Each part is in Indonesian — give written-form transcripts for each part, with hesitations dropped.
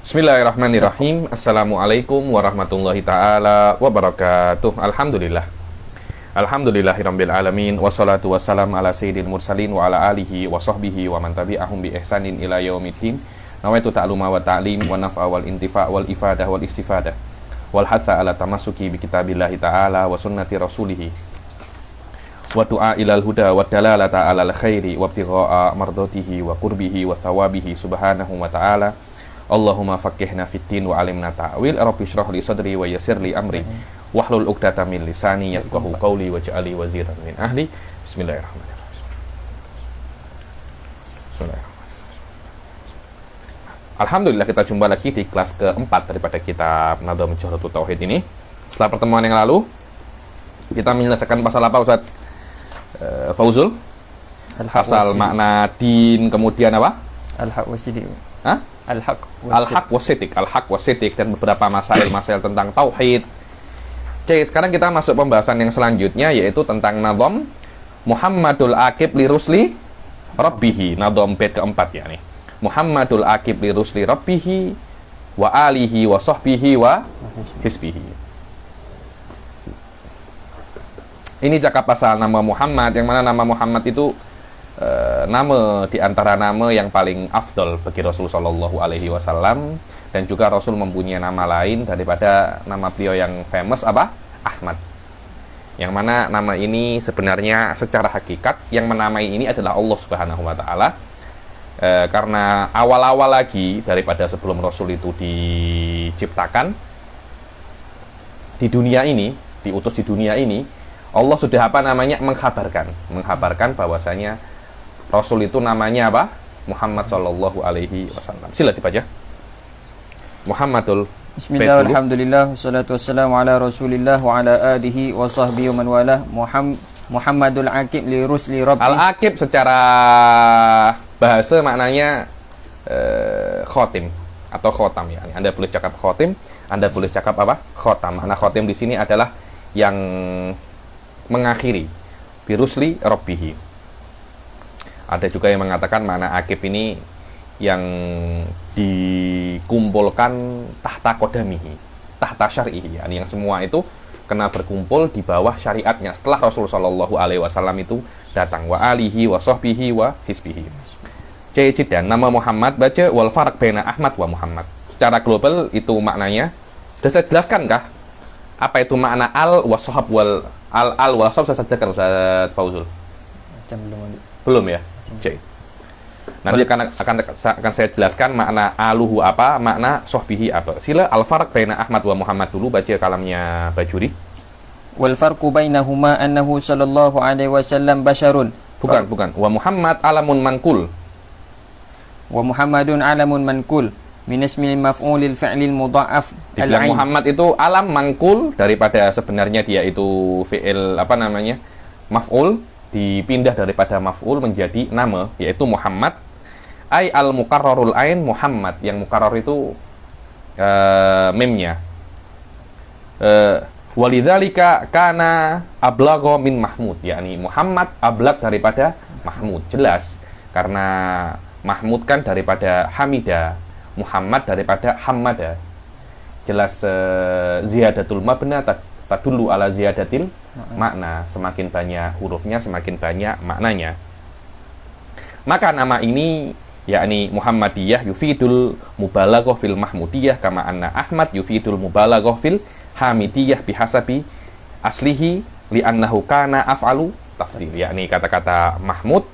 Bismillahirrahmanirrahim. Assalamualaikum warahmatullahi ta'ala wabarakatuh. Alhamdulillahirabbil alamin. Wassalatu wassalam ala sayyidil mursalin wa ala alihi wa sahbihi wa man tabi'ahum bi ihsanin ila yaumiddin. Nawaitu ta'luma wa ta'lim wa naf'a wal intifa' wal ifadah wal istifadah wal hatha ala tamassuki bi kitabillahi ta'ala wa sunnati rasulih wa du'a ilal huda wa dalalata alal khairi wa ibtigha'a mardatihi wa qurbihi wa thawabihi subhanahu wa ta'ala. Allahumma faqihna fiddin wa alimna ta'wil. Rabbi shrah li sadri wa yassir li amri wahlul 'uqdatam min lisani yafqahu qawli waj'al li waziran min ahli. Bismillahirrahmanirrahim. Alhamdulillah, kita jumpa lagi di kelas keempat daripada kitab Nadham Johratut Tauhid ini. Setelah pertemuan yang lalu kita menyelesaikan pasal apa, Ustaz Fauzul? Pasal makna din, kemudian apa? Al-haq wasidik. Hah? Al-haq wasidik dan beberapa masail tentang tauhid. Oke, sekarang kita masuk pembahasan yang selanjutnya, yaitu tentang nadham Muhammadul Aqib li rusli Rabbihi. Nadham bait keempat ya nih. Muhammadul Aqib li rusli Rabbihi wa alihi wa sahbihi wa hisbihi. Ini cakap pasal nama Muhammad, yang mana nama Muhammad itu nama di antara nama yang paling afdol bagi Rasul Shallallahu Alaihi Wasallam, dan juga Rasul mempunyai nama lain daripada nama beliau yang famous apa? Ahmad. Yang mana nama ini sebenarnya secara hakikat yang menamai ini adalah Allah Subhanahu Wa Taala. Karena awal-awal lagi daripada sebelum Rasul itu diciptakan di dunia ini, diutus di dunia ini, Allah sudah apa namanya mengkhabarkan bahwasanya Rasul itu namanya apa? Muhammad Sallallahu Alaihi Wasallam. Sila dibaca. Muhammadul. Bismillah, alhamdulillah, wassalatu wassalamu ala rasulillah wa ala alihi wa sahbihi wa man walah. Muhammadul Aqib li rusli Rabbi. Al-Aqib secara bahasa maknanya khotim atau khotam ya. Anda boleh cakap khotim, Anda boleh cakap apa? Khotam. Makna khotim di sini adalah yang mengakhiri. Bi rusli Rabbihi. Ada juga yang mengatakan makna akib ini yang dikumpulkan tahta kodamihi, tahta syar'ihi, yani yang semua itu kena berkumpul di bawah syariatnya setelah Rasul Shallallahu Alaihi Wasallam itu datang. Wa alihi wa sahbihi wa hisbihi. Dan nama Muhammad baca wal farq baina Ahmad wa Muhammad. Secara global itu maknanya sudah saya jelaskan kah? Apa itu makna al wa sahab wal al wa sahab? Saya jelaskan Ustaz Fauzul. Belum ya? C. Nanti akan saya jelaskan makna aluhu apa, makna sohbihi apa. Sila al-farq baina Ahmad wa Muhammad dulu, baca kalamnya Bajuri. Wal farqu bainahuma annahu sallallahu alaihi wasallam basyarun. Bukan. Wa Muhammad alamun mankul. Wa Muhammadun alamun mankul min ismil maf'ulil fi'lil mudha'af. Dibilang Muhammad itu alam mangkul daripada sebenarnya dia itu fi'il apa namanya? Maf'ul, dipindah daripada maf'ul menjadi nama, yaitu Muhammad. Ai al-mukarrarul ain Muhammad, yang mukarrar itu mimnya. Walidzalika kana ablagha min Mahmud, yakni Muhammad ablagh daripada Mahmud. Jelas karena Mahmud kan daripada Hamida, Muhammad daripada Hamada. Jelas ziyadatul mabna tadullu ala ziyadatil makna. Semakin banyak hurufnya, semakin banyak maknanya. Maka nama ini yakni Muhammadiyah yufidul mubalaghah fil Mahmudiyah, kama anna Ahmad yufidul mubalaghah fil Hamidiyah bihasabi aslihi li'annahu kana af'alu tafdil. Yakni kata-kata Mahmud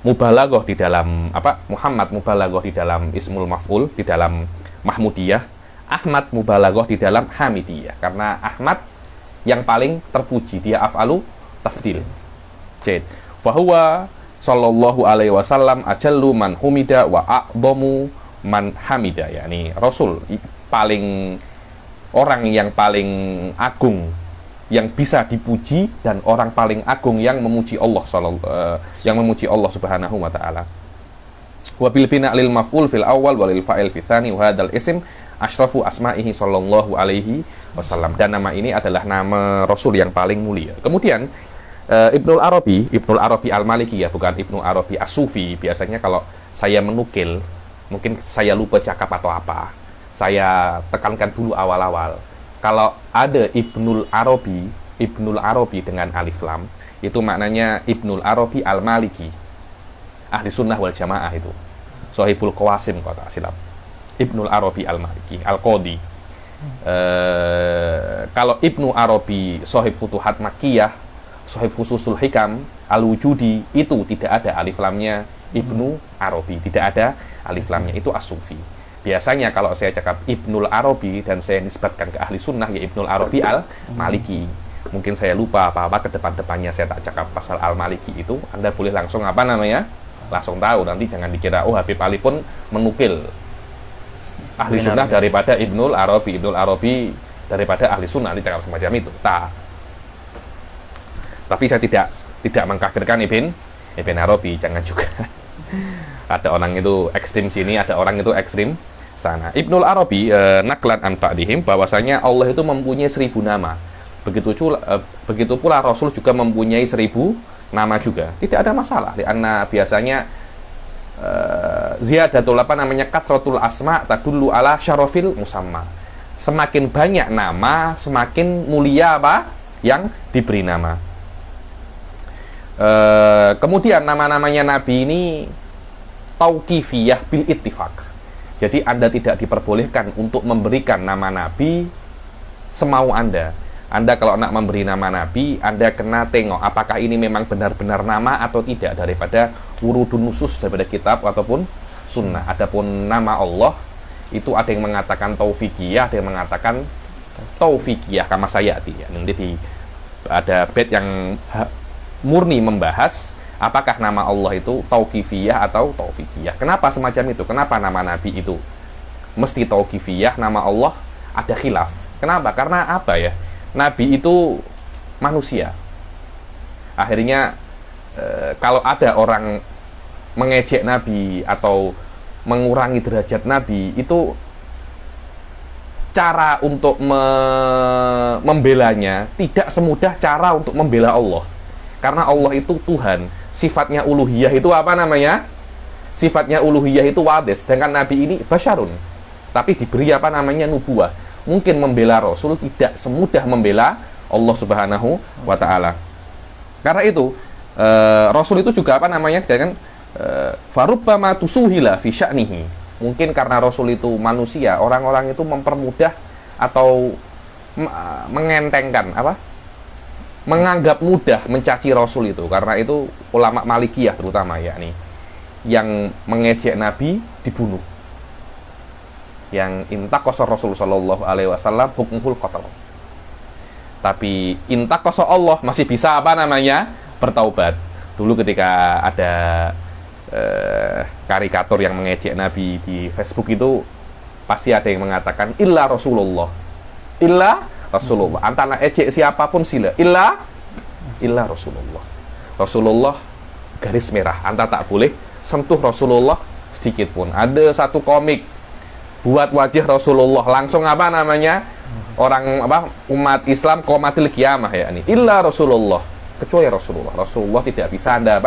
mubalaghah di dalam apa? Muhammad mubalaghah di dalam ismul maf'ul di dalam Mahmudiyah, Ahmad mubalaghah di dalam Hamidiyah. Karena Ahmad yang paling terpuji, dia af'alu tafdil. Jid. Fahuwa sallallahu alaihi wasallam ajallu man humida wa a'dhamu man hamida. Yani Rasul paling orang yang paling agung yang bisa dipuji, dan orang paling agung yang memuji Allah yang memuji Allah Subhanahu wa taala. Wa bil bina' lil maf'ul fil awwal wa lil fa'il fi tsani wa hadzal ism asyrafu asma'ihi sallallahu alaihi wasallam. Dan nama ini adalah nama Rasul yang paling mulia. Kemudian Ibnul Arabi Al-Maliki ya, bukan Ibnu Arabi As-Sufi. Biasanya kalau saya menukil, mungkin saya lupa cakap atau apa, saya tekankan dulu awal-awal. Kalau ada Ibnul Arabi dengan alif lam, itu maknanya Ibnul Arabi Al-Maliki. Ahli sunnah wal jamaah itu. Sohibul Qawasim kalau tak silap. Ibnul Arabi Al-Maliki, Al-Qadi. Kalau Ibnu Arabi Sohib Futuhat Makkiyah, Sohib Fususul Hikam, Al-Wujudi, itu tidak ada alif lamnya Ibnu Arabi, tidak ada alif lamnya, itu As-Sufi. Biasanya kalau saya cakap Ibnul Arabi dan saya nisbatkan ke ahli sunnah, ya Ibnul Arabi Al-Maliki. Mungkin saya lupa apa-apa ke depan-depannya saya tak cakap pasal Al-Maliki itu, Anda boleh langsung langsung tahu, nanti jangan dikira oh Habib Ali pun menukil ahli sunnah daripada Ibnul Arabi daripada ahli sunnah, nanti cakap semacam itu. Tapi saya tidak mengkafirkan Ibn Arabi, jangan juga. Ada orang itu ekstrim sini, ada orang itu ekstrim sana. Ibnul Arabi naklan an ba'dihim, bahwasanya Allah itu mempunyai 1000 nama. Begitu pula Rasul juga mempunyai 1000 nama juga. Tidak ada masalah, karena biasanya ziyadatul kathratul asma tadullu ala syarafil musamma. Semakin banyak nama, semakin mulia yang diberi nama. Kemudian nama-namanya Nabi ini tauqifiyah bil ittifaq. Jadi Anda tidak diperbolehkan untuk memberikan nama Nabi semau Anda. Anda kalau nak memberi nama Nabi, Anda kena tengok apakah ini memang benar-benar nama atau tidak daripada wurudun nusus daripada kitab ataupun sunnah. Adapun nama Allah itu ada yang mengatakan taufikiyah, ada yang mengatakan taufikiyah kama sayati. Nanti ada bait yang murni membahas apakah nama Allah itu tauqifiyah atau taufikiyah. Kenapa semacam itu? Kenapa nama Nabi itu mesti tauqifiyah, nama Allah ada khilaf? Kenapa? Karena apa ya? Nabi itu manusia. Akhirnya kalau ada orang mengejek Nabi atau mengurangi derajat Nabi, itu cara untuk membelanya tidak semudah cara untuk membela Allah. Karena Allah itu Tuhan, sifatnya uluhiyah itu apa namanya? Sifatnya uluhiyah itu wadih, sedangkan Nabi ini basyarun, tapi diberi apa namanya nubuwah. Mungkin membela Rasul tidak semudah membela Allah Subhanahu wa Ta'ala. Karena itu Rasul itu juga apa namanya? Dengan farubbama tusuhila fi sya'nihi. Mungkin karena Rasul itu manusia, orang-orang itu mempermudah atau mengentengkan menganggap mudah mencaci Rasul itu. Karena itu ulama Malikiyah terutama yakni yang mengejek Nabi dibunuh. Yang intaqasa Rasul sallallahu alaihi wasallam hukmuhul qatl. Tapi intaqasa Allah masih bisa bertaubat. Dulu ketika ada karikatur yang mengejek Nabi di Facebook itu pasti ada yang mengatakan illa Rasulullah. Antara ejek siapapun sila illa Rasulullah. Rasulullah garis merah, Anda tak boleh sentuh Rasulullah sedikit pun. Ada satu komik buat wajah Rasulullah, langsung orang umat Islam qomatil qiyamah yakni illa Rasulullah, kecuali Rasulullah tidak bisa Anda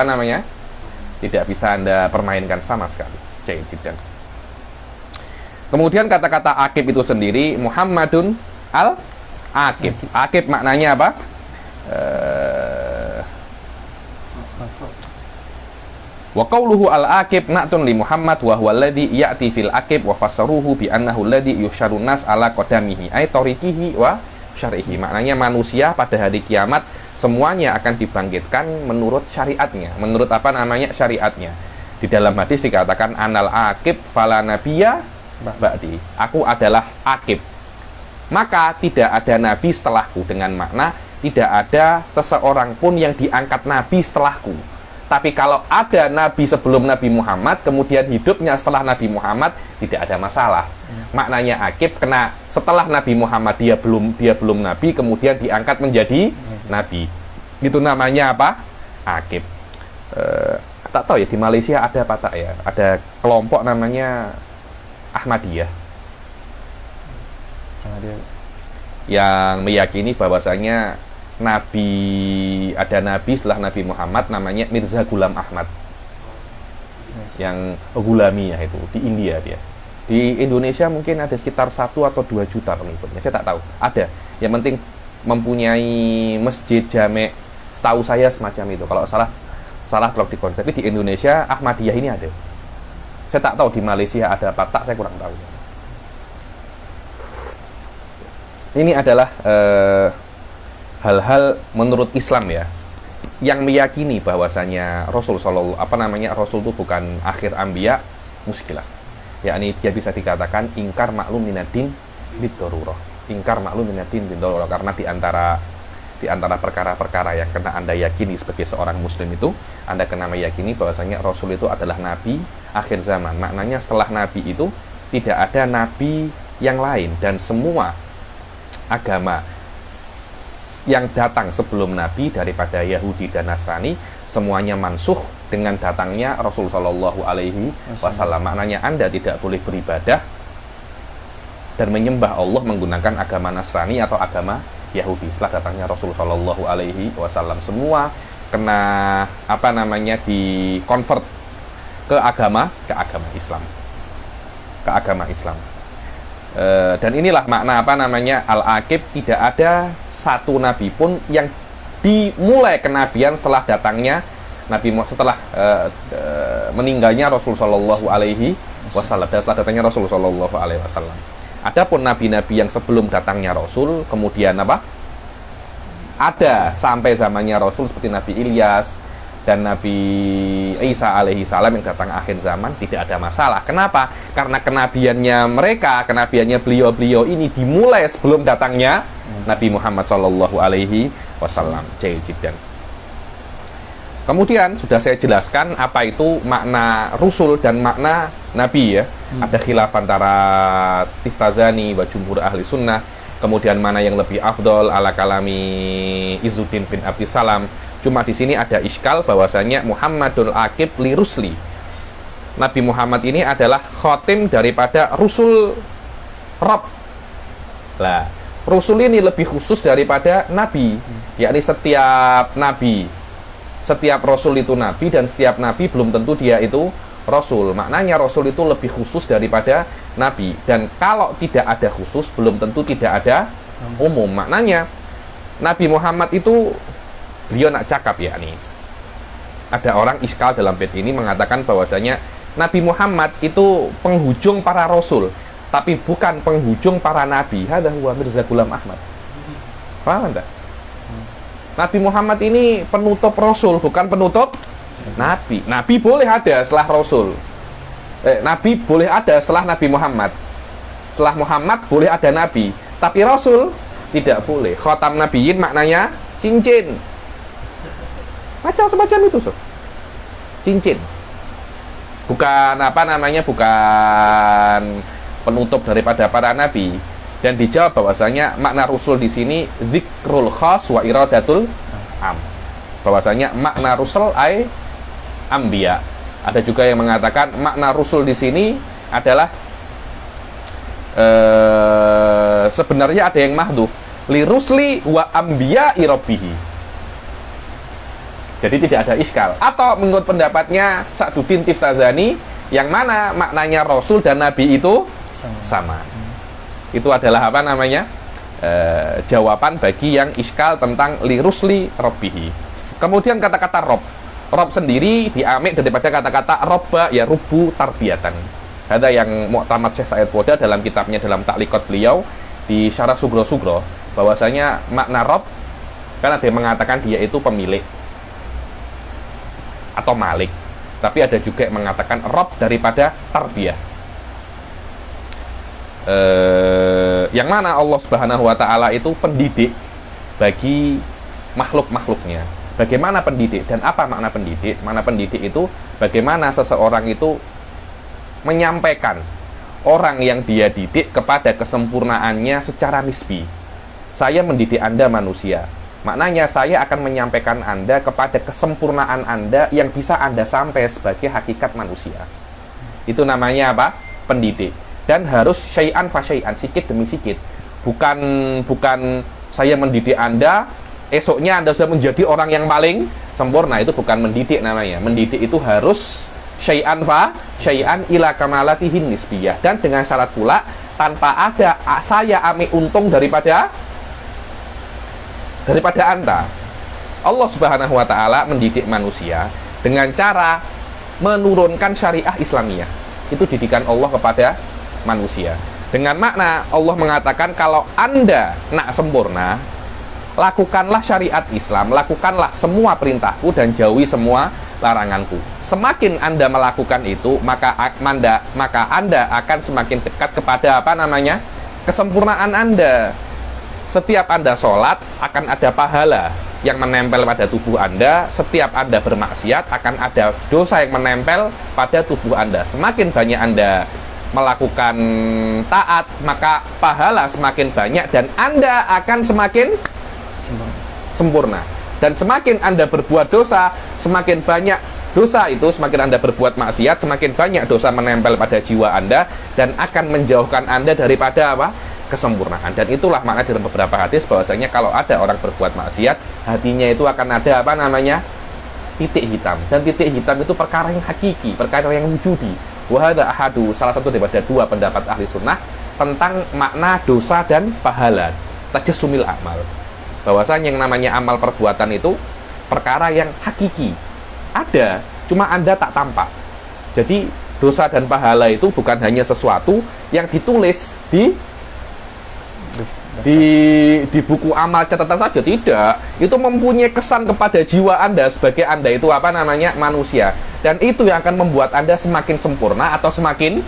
tidak bisa Anda permainkan sama sekali. Jiddan. Kemudian kata-kata akib itu sendiri Muhammadun al-akib. Akib maknanya apa? Wa qawluhu al-akib na'tun li Muhammad wa huwa alladhi ya'ti fil akib wa fassaruhu bi annahu alladhi yuhsyarun nas ala qadamihi ay tariqihi wa syar'ihi. Maknanya manusia pada hari kiamat semuanya akan dibangkitkan menurut syariatnya. Menurut syariatnya. Di dalam hadis dikatakan anal akib fala nabiyya ba'di. Aku adalah akib, maka tidak ada nabi setelahku, dengan makna tidak ada seseorang pun yang diangkat nabi setelahku. Tapi kalau ada nabi sebelum Nabi Muhammad kemudian hidupnya setelah Nabi Muhammad, tidak ada masalah. Maknanya akib kena setelah Nabi Muhammad dia belum nabi kemudian diangkat menjadi nabi. Itu namanya apa? Akib. Tak tahu ya di Malaysia ada apa tak ya? Ada kelompok namanya Ahmadiyah yang meyakini bahwasanya ada nabi setelah Nabi Muhammad namanya Mirza Ghulam Ahmad, yang Ghulamiyah itu di India dia. Di Indonesia mungkin ada sekitar 1 atau 2 juta pengikutnya, saya tak tahu. Ada. Yang penting mempunyai masjid jamek, setahu saya semacam itu. Kalau salah kalau dikon. Tapi di Indonesia Ahmadiyah ini ada. Saya tak tahu di Malaysia ada apa tak, saya kurang tahu. Ini adalah hal-hal menurut Islam ya, yang meyakini bahwasanya Rasul Rasul itu bukan akhir anbiya, muskilah. Yakni dia bisa dikatakan ingkar maklum minadin biddarurah. Ingkar maklum minadin biddarurah, karena di antara perkara-perkara yang kena Anda yakini sebagai seorang muslim itu, Anda kena meyakini bahwasanya Rasul itu adalah nabi akhir zaman. Maknanya setelah nabi itu tidak ada nabi yang lain, dan semua agama yang datang sebelum nabi daripada Yahudi dan Nasrani semuanya mansuh dengan datangnya Rasul Shallallahu Alaihi Wasallam. Maknanya Anda tidak boleh beribadah dan menyembah Allah menggunakan agama Nasrani atau agama Yahudi setelah datangnya Rasul Shallallahu Alaihi Wasallam. Semua kena di convert ke agama Islam, dan inilah makna al-aqib. Tidak ada satu nabi pun yang dimulai kenabian setelah datangnya Nabi Muhammad, setelah meninggalnya Rasul Shallallahu Alaihi Wasallam dan setelah datangnya Rasul Shallallahu Alaihi Wasallam. Adapun nabi-nabi yang sebelum datangnya Rasul kemudian ada sampai zamannya Rasul, seperti Nabi Ilyas dan Nabi Isa alaihi salam yang datang akhir zaman, tidak ada masalah. Kenapa? Karena kenabiannya beliau-beliau ini dimulai sebelum datangnya Nabi Muhammad Shallallahu Alaihi Wasallam. Jiddan. Kemudian sudah saya jelaskan apa itu makna Rasul dan makna Nabi ya. Ada khilaf antara Tiftazani wa jumhur ahli sunnah. Kemudian mana yang lebih afdol ala kalami Izzuddin bin Abdissalam. Cuma di sini ada iskal bahwasanya Muhammadul Aqib li Rusli. Nabi Muhammad ini adalah khotim daripada Rasul Rob. Lah, Rasul ini lebih khusus daripada Nabi. Yakni setiap Rasul itu Nabi, dan setiap Nabi belum tentu dia itu Rasul. Maknanya Rasul itu lebih khusus daripada Nabi. Dan kalau tidak ada khusus, belum tentu tidak ada umum. Maknanya Nabi Muhammad itu, beliau nak cakap ya nih. Ada orang iskal dalam bait ini mengatakan bahwasanya Nabi Muhammad itu penghujung para Rasul, tapi bukan penghujung para Nabi. Hadza huwa Mirza Ghulam Ahmad. Paham tak? Nabi Muhammad ini penutup Rasul, bukan penutup Nabi. Nabi boleh ada setelah Rasul. Nabi boleh ada setelah Nabi Muhammad. Setelah Muhammad boleh ada Nabi, tapi Rasul tidak boleh. Khatam Nabiyyin maknanya cincin. Macam semacam itu, so. Cincin. Bukan bukan penutup daripada para nabi. Dan dijawab bahwasanya makna Rasul di sini zikrul khas wa iradatul am. Bahwasanya makna Rasul ay ambiya. Ada juga yang mengatakan makna Rasul di sini adalah sebenarnya ada yang mahdhuf li rusli wa ambiya rabbihi. Jadi tidak ada iskal. Atau menurut pendapatnya Sa'duddin Tiftazani, yang mana maknanya Rasul dan Nabi itu sama. Itu adalah jawaban bagi yang iskal tentang li rusli rabbihi. Kemudian kata-kata Rob sendiri diambil daripada kata-kata robba ya rubu tarbiyatan. Ada yang Mu'tamad Syekh Said Foda dalam kitabnya, dalam takliqat beliau di Syarah Sugro bahwasanya makna Rob, kan ada yang mengatakan dia itu pemilik atau malik, tapi ada juga yang mengatakan Rob daripada tarbiyah. Yang mana Allah Subhanahu wa Ta'ala itu pendidik bagi makhluk-makhluknya. Bagaimana pendidik dan apa makna pendidik? Makna pendidik itu bagaimana seseorang itu menyampaikan orang yang dia didik kepada kesempurnaannya secara nisbi. Saya mendidik Anda manusia, maknanya saya akan menyampaikan Anda kepada kesempurnaan Anda yang bisa Anda sampai sebagai hakikat manusia. Itu namanya apa? Pendidik. Dan harus syai'an fa syai'an, sikit demi sikit. Bukan saya mendidik Anda, esoknya Anda sudah menjadi orang yang paling sempurna. Itu bukan mendidik namanya. Mendidik itu harus syai'an ila kamalatihin nisbiyah. Dan dengan syarat pula tanpa ada saya ambil untung daripada Anda. Allah Subhanahu wa taala mendidik manusia dengan cara menurunkan syariah Islamiyah. Itu didikan Allah kepada manusia. Dengan makna Allah mengatakan kalau Anda nak sempurna, lakukanlah syariat Islam, lakukanlah semua perintahku dan jauhi semua laranganku. Semakin Anda melakukan itu, maka Anda akan semakin dekat kepada kesempurnaan Anda. Setiap Anda sholat akan ada pahala yang menempel pada tubuh Anda. Setiap Anda bermaksiat akan ada dosa yang menempel pada tubuh Anda. Semakin banyak Anda melakukan taat, maka pahala semakin banyak dan Anda akan semakin sempurna. Dan semakin Anda berbuat dosa, semakin banyak dosa itu, semakin Anda berbuat maksiat, semakin banyak dosa menempel pada jiwa Anda dan akan menjauhkan Anda daripada kesempurnaan. Dan itulah makna dalam beberapa hadis bahwasanya kalau ada orang berbuat maksiat, hatinya itu akan ada titik hitam. Dan titik hitam itu perkara yang hakiki, perkara yang wujudi. Wahada ahadu, salah satu daripada dua pendapat ahli sunnah tentang makna dosa dan pahala. Tajassumil amal. Bahwasanya yang namanya amal perbuatan itu perkara yang hakiki. Ada, cuma Anda tak tampak. Jadi dosa dan pahala itu bukan hanya sesuatu yang ditulis di buku amal catatan saja, tidak. Itu mempunyai kesan kepada jiwa Anda sebagai Anda itu manusia. Dan itu yang akan membuat Anda semakin sempurna atau semakin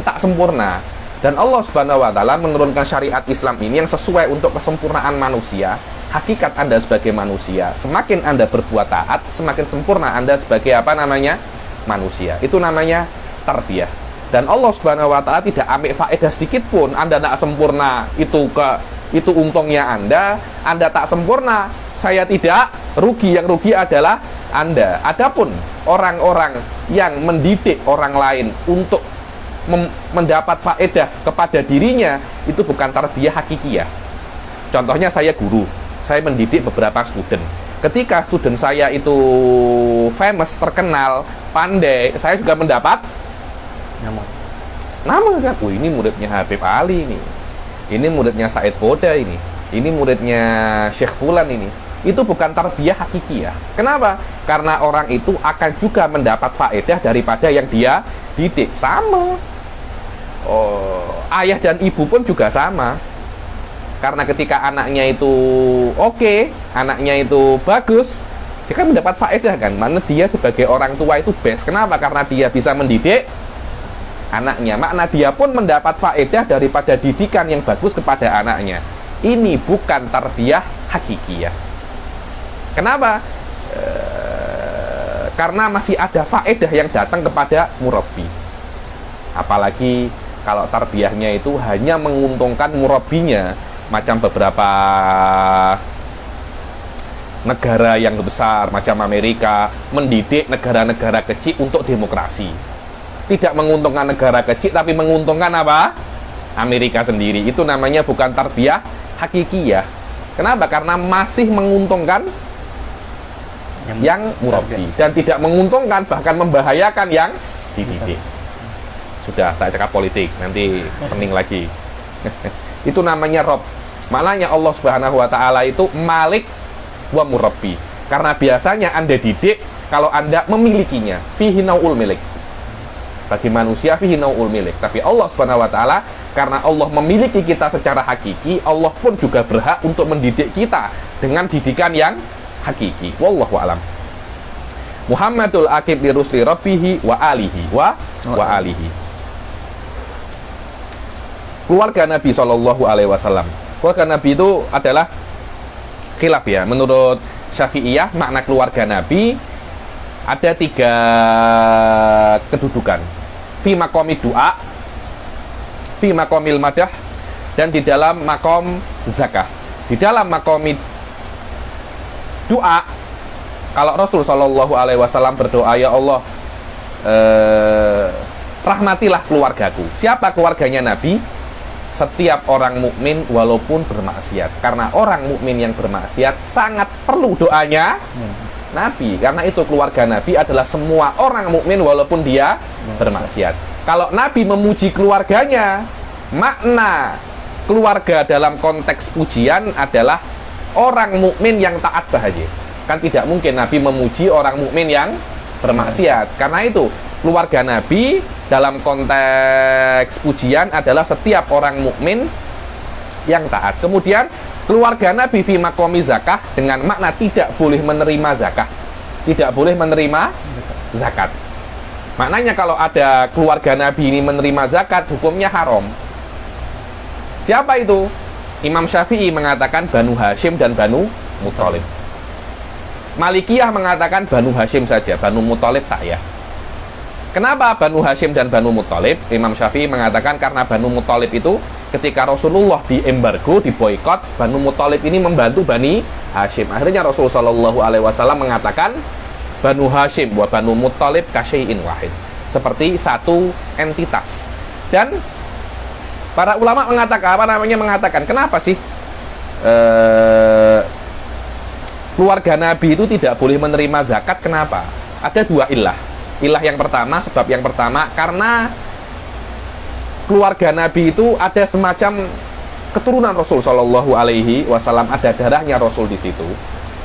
tak sempurna. Dan Allah Subhanahu wa taala menurunkan syariat Islam ini yang sesuai untuk kesempurnaan manusia. Hakikat Anda sebagai manusia, semakin Anda berbuat taat, semakin sempurna Anda sebagai manusia. Itu namanya tarbiyah. Dan Allah Subhanahu wa taala tidak ambil faedah sedikit pun Anda tak sempurna, itu untungnya Anda tak sempurna, saya tidak rugi, yang rugi adalah Anda. Adapun orang-orang yang mendidik orang lain untuk mendapat faedah kepada dirinya, itu bukan tarbiyah hakikiyah. Contohnya saya guru, saya mendidik beberapa student. Ketika student saya itu famous, terkenal, pandai, saya juga mendapat nama kan, ini muridnya Habib Ali ini muridnya Said Foda ini muridnya Syekh Fulan ini. Itu bukan tarbiyah hakikiyah. Kenapa? Karena orang itu akan juga mendapat faedah daripada yang dia didik. Sama ayah dan ibu pun juga sama. Karena ketika anaknya itu oke, anaknya itu bagus, dia kan mendapat faedah kan. Mana dia sebagai orang tua itu best. Kenapa? Karena dia bisa mendidik anaknya. Makna dia pun mendapat faedah daripada didikan yang bagus kepada anaknya. Ini bukan tarbiyah hakikiyah. Kenapa? Karena masih ada faedah yang datang kepada murabbi. Apalagi kalau tarbiyahnya itu hanya menguntungkan murabbinya, macam beberapa negara yang besar macam Amerika mendidik negara-negara kecil untuk demokrasi. Tidak menguntungkan negara kecil, tapi menguntungkan Amerika sendiri. Itu namanya bukan tarbiyah hakikiyah. Kenapa? Karena masih menguntungkan yang murabbi dan tidak menguntungkan, bahkan membahayakan yang dididik. Sudah, tak cakap politik, nanti pening lagi. Itu namanya Rob. Maknanya Allah Subhanahu wa taala itu Malik wa Murabbi. Karena biasanya Anda didik kalau Anda memilikinya. Fihi nau'ul milik. Bagi manusia fihi nau'ul milik. Tapi Allah Subhanahu wa taala, karena Allah memiliki kita secara hakiki, Allah pun juga berhak untuk mendidik kita dengan didikan yang hakiki. Wallahu a'lam. Muhammadul aqib li rusli rabbihi wa alihi wa alihi. Keluarga Nabi Shallallahu alaihi wasallam. Keluarga Nabi itu adalah khilaf ya. Menurut Syafi'iyah, makna keluarga Nabi ada 3 kedudukan. Fi maqami du'a, fi maqamil madah, dan di dalam maqam zakah. Di dalam maqami doa, kalau Rasul Shallallahu alaihi wasallam berdoa, ya Allah, rahmatilah keluargaku. Siapa keluarganya Nabi? Setiap orang mukmin walaupun bermaksiat. Karena orang mukmin yang bermaksiat sangat perlu doanya Nabi. Karena itu keluarga Nabi adalah semua orang mukmin walaupun dia bermaksiat. Kalau Nabi memuji keluarganya, makna keluarga dalam konteks pujian adalah orang mukmin yang taat saja. Kan tidak mungkin Nabi memuji orang mukmin yang bermaksiat. Karena itu keluarga Nabi dalam konteks pujian adalah setiap orang mukmin yang taat. Kemudian keluarga Nabi fi maqami zakah dengan makna tidak boleh menerima zakah. Tidak boleh menerima zakat. Maknanya kalau ada keluarga Nabi ini menerima zakat, hukumnya haram. Siapa itu? Imam Syafi'i mengatakan Banu Hashim dan Banu Muthalib. Malikiyah mengatakan Banu Hashim saja, Banu Muthalib tak ya. Kenapa Banu Hashim dan Banu Muthalib? Imam Syafi'i mengatakan karena Banu Muthalib itu ketika Rasulullah diembargo, diboikot, Banu Muthalib ini membantu Bani Hashim. Akhirnya Rasulullah Shallallahu Alaihi Wasallam mengatakan Banu Hashim wa Banu Muthalib kasyai'in wahid, seperti satu entitas. Dan para ulama mengatakan kenapa sih keluarga Nabi itu tidak boleh menerima zakat? Kenapa? Ada dua ilah. Ilah yang pertama, sebab yang pertama, karena keluarga Nabi itu ada semacam keturunan Rasul Shallallahu Alaihi Wasallam, ada darahnya Rasul di situ,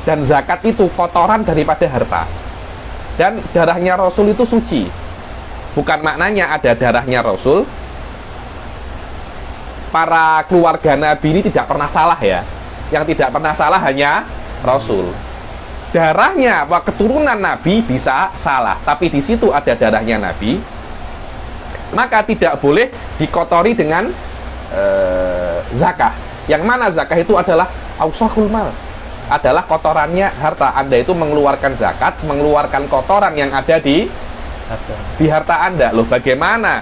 dan zakat itu kotoran daripada harta, dan darahnya Rasul itu suci. Bukan maknanya ada darahnya Rasul, para keluarga Nabi ini tidak pernah salah ya. Yang tidak pernah salah hanya Rasul. Darahnya, keturunan Nabi bisa salah, tapi di situ ada darahnya Nabi, maka tidak boleh dikotori dengan zakah. Yang mana zakah itu adalah ausahul mal, adalah kotorannya harta. Anda itu mengeluarkan zakat, mengeluarkan kotoran yang ada di harta Anda. Loh, bagaimana?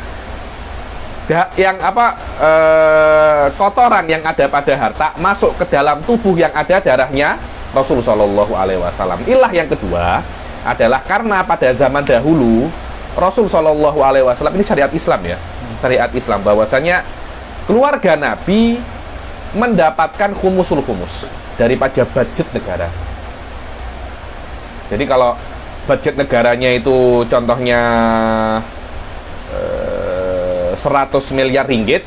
Kotoran yang ada pada harta masuk ke dalam tubuh yang ada darahnya Rasul Shallallahu Alaihi Wasallam. Ilah yang kedua adalah karena pada zaman dahulu Rasul Shallallahu Alaihi Wasallam, ini syariat Islam ya, syariat Islam, bahwasanya keluarga Nabi mendapatkan khumusul khumus daripada budget negara. Jadi kalau budget negaranya itu contohnya 100 miliar ringgit,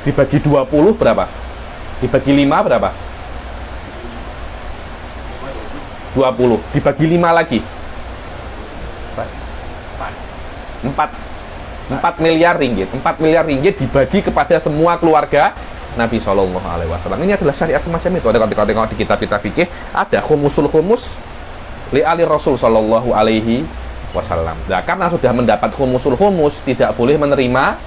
dibagi 20 berapa? Dibagi 5 berapa? 20 dibagi 5 lagi 4 miliar ringgit. 4 miliar ringgit dibagi kepada semua keluarga Nabi Shallallahu Alaihi Wasallam. Ini adalah syariat semacam itu. Ada kalau tengok di kitab-kitab fikih, ada khumusul khumus li ali Rasul Shallallahu Alaihi Wasallam. Nah, karena sudah mendapat khumusul khumus, tidak boleh menerima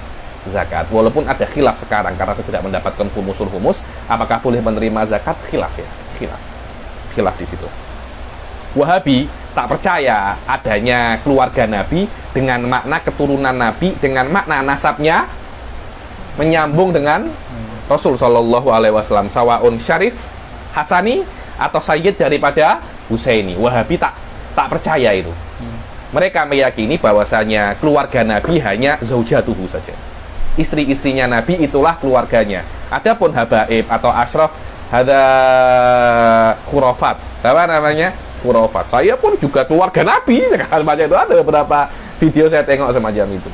zakat. Walaupun ada khilaf sekarang karena tidak mendapatkan khumusul khumus, apakah boleh menerima zakat? Khilaf ya, khilaf di situ. Wahabi tak percaya adanya keluarga Nabi dengan makna keturunan Nabi, dengan makna nasabnya menyambung dengan Rasul Shallallahu Alaihi Wasallam, sawaun syarif Hasani atau sayyid daripada Husaini. Wahabi tak percaya itu. Mereka meyakini bahwasanya keluarga Nabi hanya zaujatuhu saja, istri-istrinya Nabi itulah keluarganya. Adapun habaib atau asyraf, ada khurafat, apa namanya? Khurafat. Saya pun juga keluarga Nabi, macam itu. Ada beberapa video saya tengok semacam itu.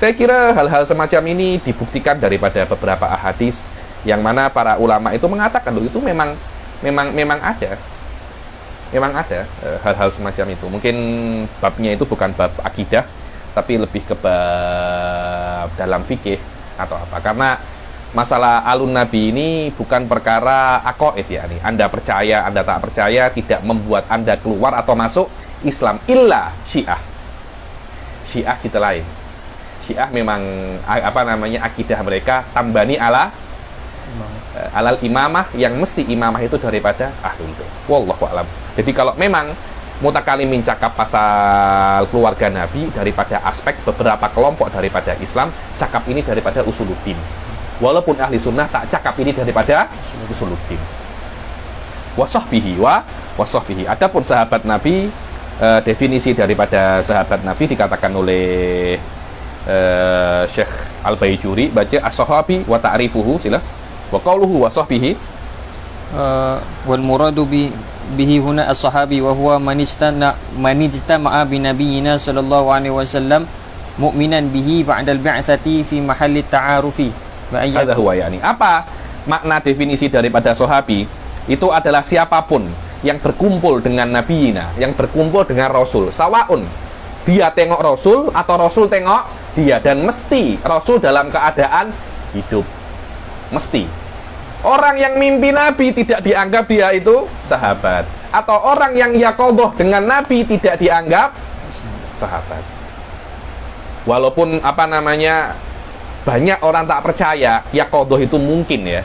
Saya kira hal-hal semacam ini dibuktikan daripada beberapa ahadis yang mana para ulama itu mengatakan loh, itu memang ada. Memang ada hal-hal semacam itu. Mungkin babnya itu bukan bab akidah, tapi lebih ke bab dalam fikih atau apa. Karena masalah alun Nabi ini bukan perkara aqaid ya nih. Anda percaya, Anda tak percaya tidak membuat Anda keluar atau masuk Islam. Illa Syiah. Syiah kita lain. Syiah memang akidah mereka tambani alal imamah, yang mesti imamah itu daripada ahlul bait. Wallahu a'lam. Jadi kalau memang mutakalimin cakap pasal keluarga Nabi daripada aspek beberapa kelompok daripada Islam, cakap ini daripada usuluddin. Walaupun ahli sunnah tak cakap ini daripada usuluddin. Wasahbihi wasahbihi. Adapun sahabat Nabi, definisi daripada sahabat Nabi dikatakan oleh Syekh Al-Baijuri, baca as-sahabi wa ta'rifuhu, sila wa qauluhu wa sahbihi wal muradu bihi huna as-sahabi wa huwa man ijtama'a bi nabiyyina sallallahu alaihi wasallam mu'minan bihi ba'da al-bi'tsati fi mahalli ta'arufi wa Hadza huwa yani. Apa makna definisi daripada sahabi? Itu adalah siapapun yang berkumpul dengan nabiina, yang berkumpul dengan rasul, sawaun dia tengok rasul atau rasul tengok dia, dan mesti rasul dalam keadaan hidup. Mesti. Orang yang mimpi Nabi tidak dianggap dia itu sahabat. Atau orang yang yaqadhah dengan Nabi tidak dianggap sahabat. Walaupun banyak orang tak percaya yaqadhah itu mungkin ya.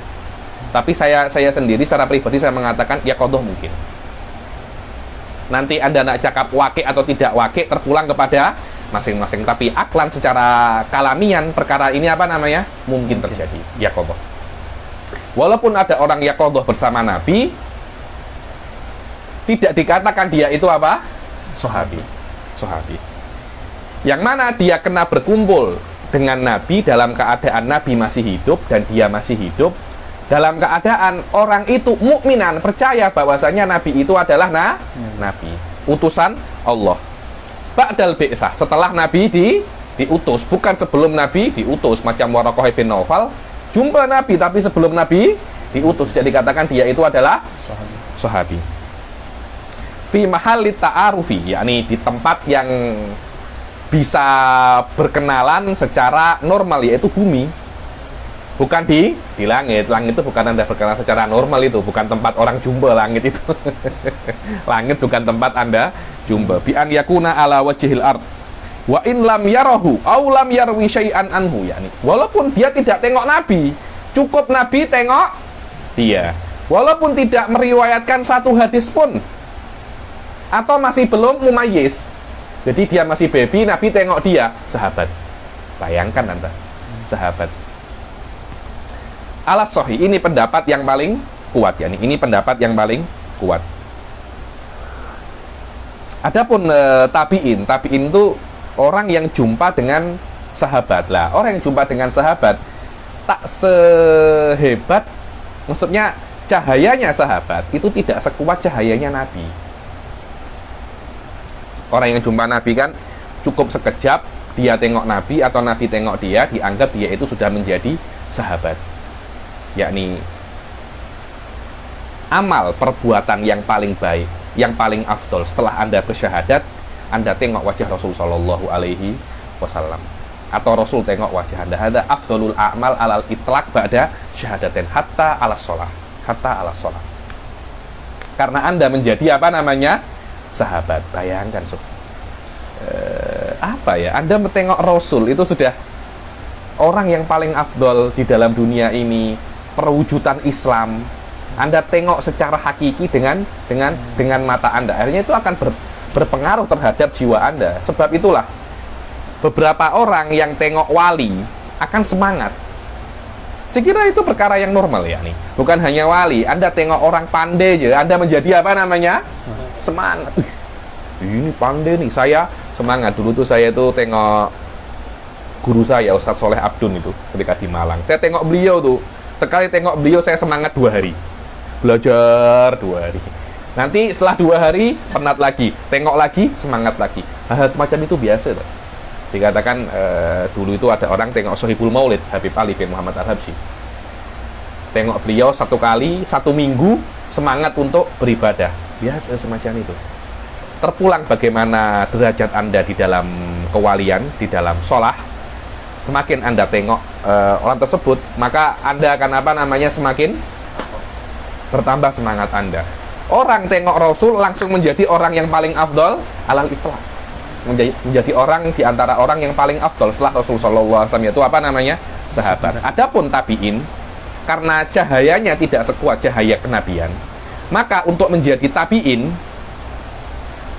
Tapi saya sendiri secara pribadi saya mengatakan yaqadhah mungkin. Nanti Anda nak cakap waqi' atau tidak waqi' terpulang kepada masing-masing. Tapi aklan secara kalamian perkara ini mungkin terjadi yaqadhah. Walaupun ada orang yaqadhah bersama Nabi, tidak dikatakan dia itu sahabi. Yang mana dia kena berkumpul dengan Nabi dalam keadaan Nabi masih hidup dan dia masih hidup, dalam keadaan orang itu mukminan, percaya bahwasanya Nabi itu adalah Nabi, utusan Allah. Ba'dal bi'tsah, setelah Nabi diutus, bukan sebelum Nabi diutus, macam Waraqah bin Naufal jumpa Nabi tapi sebelum Nabi diutus, jadi dikatakan dia itu adalah sahabi. Fi mahalli ta'arufi, yakni di tempat yang bisa berkenalan secara normal, yaitu bumi, bukan di langit. Langit itu bukan Anda berkenalan secara normal, itu bukan tempat orang jumpa langit itu. Langit bukan tempat Anda jumpa. Bi an yakuna ala wajhil ard wa in lam yarahu aw lam yarwi syai'an anhu, yakni walaupun dia tidak tengok Nabi, cukup Nabi tengok dia, walaupun tidak meriwayatkan satu hadis pun, atau masih belum mumayyiz, jadi dia masih baby, Nabi tengok dia, sahabat. Bayangkan Anda, sahabat. Alas sahih, ini pendapat yang paling kuat, yakni ini pendapat yang paling kuat. Adapun tabi'in itu orang yang jumpa dengan sahabat. Lah, orang yang jumpa dengan sahabat tak sehebat, maksudnya cahayanya sahabat itu tidak sekuat cahayanya Nabi. Orang yang jumpa Nabi kan cukup sekejap, dia tengok Nabi atau Nabi tengok dia, dianggap dia itu sudah menjadi sahabat. Yakni amal perbuatan yang paling baik, yang paling afdol setelah Anda bersyahadat, Anda tengok wajah Rasul sallallahu alaihi wasallam, atau Rasul tengok wajah Anda. Hada afdolul a'mal alal itlaq ba'da syahadatin hatta alas sholah, karena Anda menjadi sahabat. Bayangkan Anda mentengok Rasul, itu sudah orang yang paling afdol di dalam dunia ini, perwujudan Islam. Anda tengok secara hakiki dengan mata Anda, akhirnya itu akan berpengaruh terhadap jiwa Anda. Sebab itulah beberapa orang yang tengok wali akan semangat. Saya kira itu perkara yang normal ya nih. Bukan hanya wali, Anda tengok orang pandai aja, Anda menjadi semangat. Ini pandai nih, saya semangat. Dulu tuh saya tuh tengok guru saya Ustadz Soleh Abdun itu ketika di Malang. Saya tengok beliau tuh, sekali tengok beliau saya semangat 2 hari. Belajar 2 hari. Nanti setelah 2 hari penat lagi, tengok lagi, semangat lagi. Hal semacam itu biasa tuh. Dikatakan dulu itu ada orang tengok Sohibul Maulid Habib Ali bin Muhammad Al-Habsyi. Tengok beliau 1 kali 1 minggu, semangat untuk beribadah. Biasa semacam itu. Terpulang bagaimana derajat Anda di dalam kewalian, di dalam sholah. Semakin Anda tengok orang tersebut, maka Anda akan semakin bertambah semangat Anda. Orang tengok Rasul langsung menjadi orang yang paling afdol alal itlaq. Menjadi orang di antara orang yang paling afdol setelah Rasul sallallahu alaihi wasallam, yaitu sahabat. Adapun tabi'in, karena cahayanya tidak sekuat cahaya kenabian, maka untuk menjadi tabi'in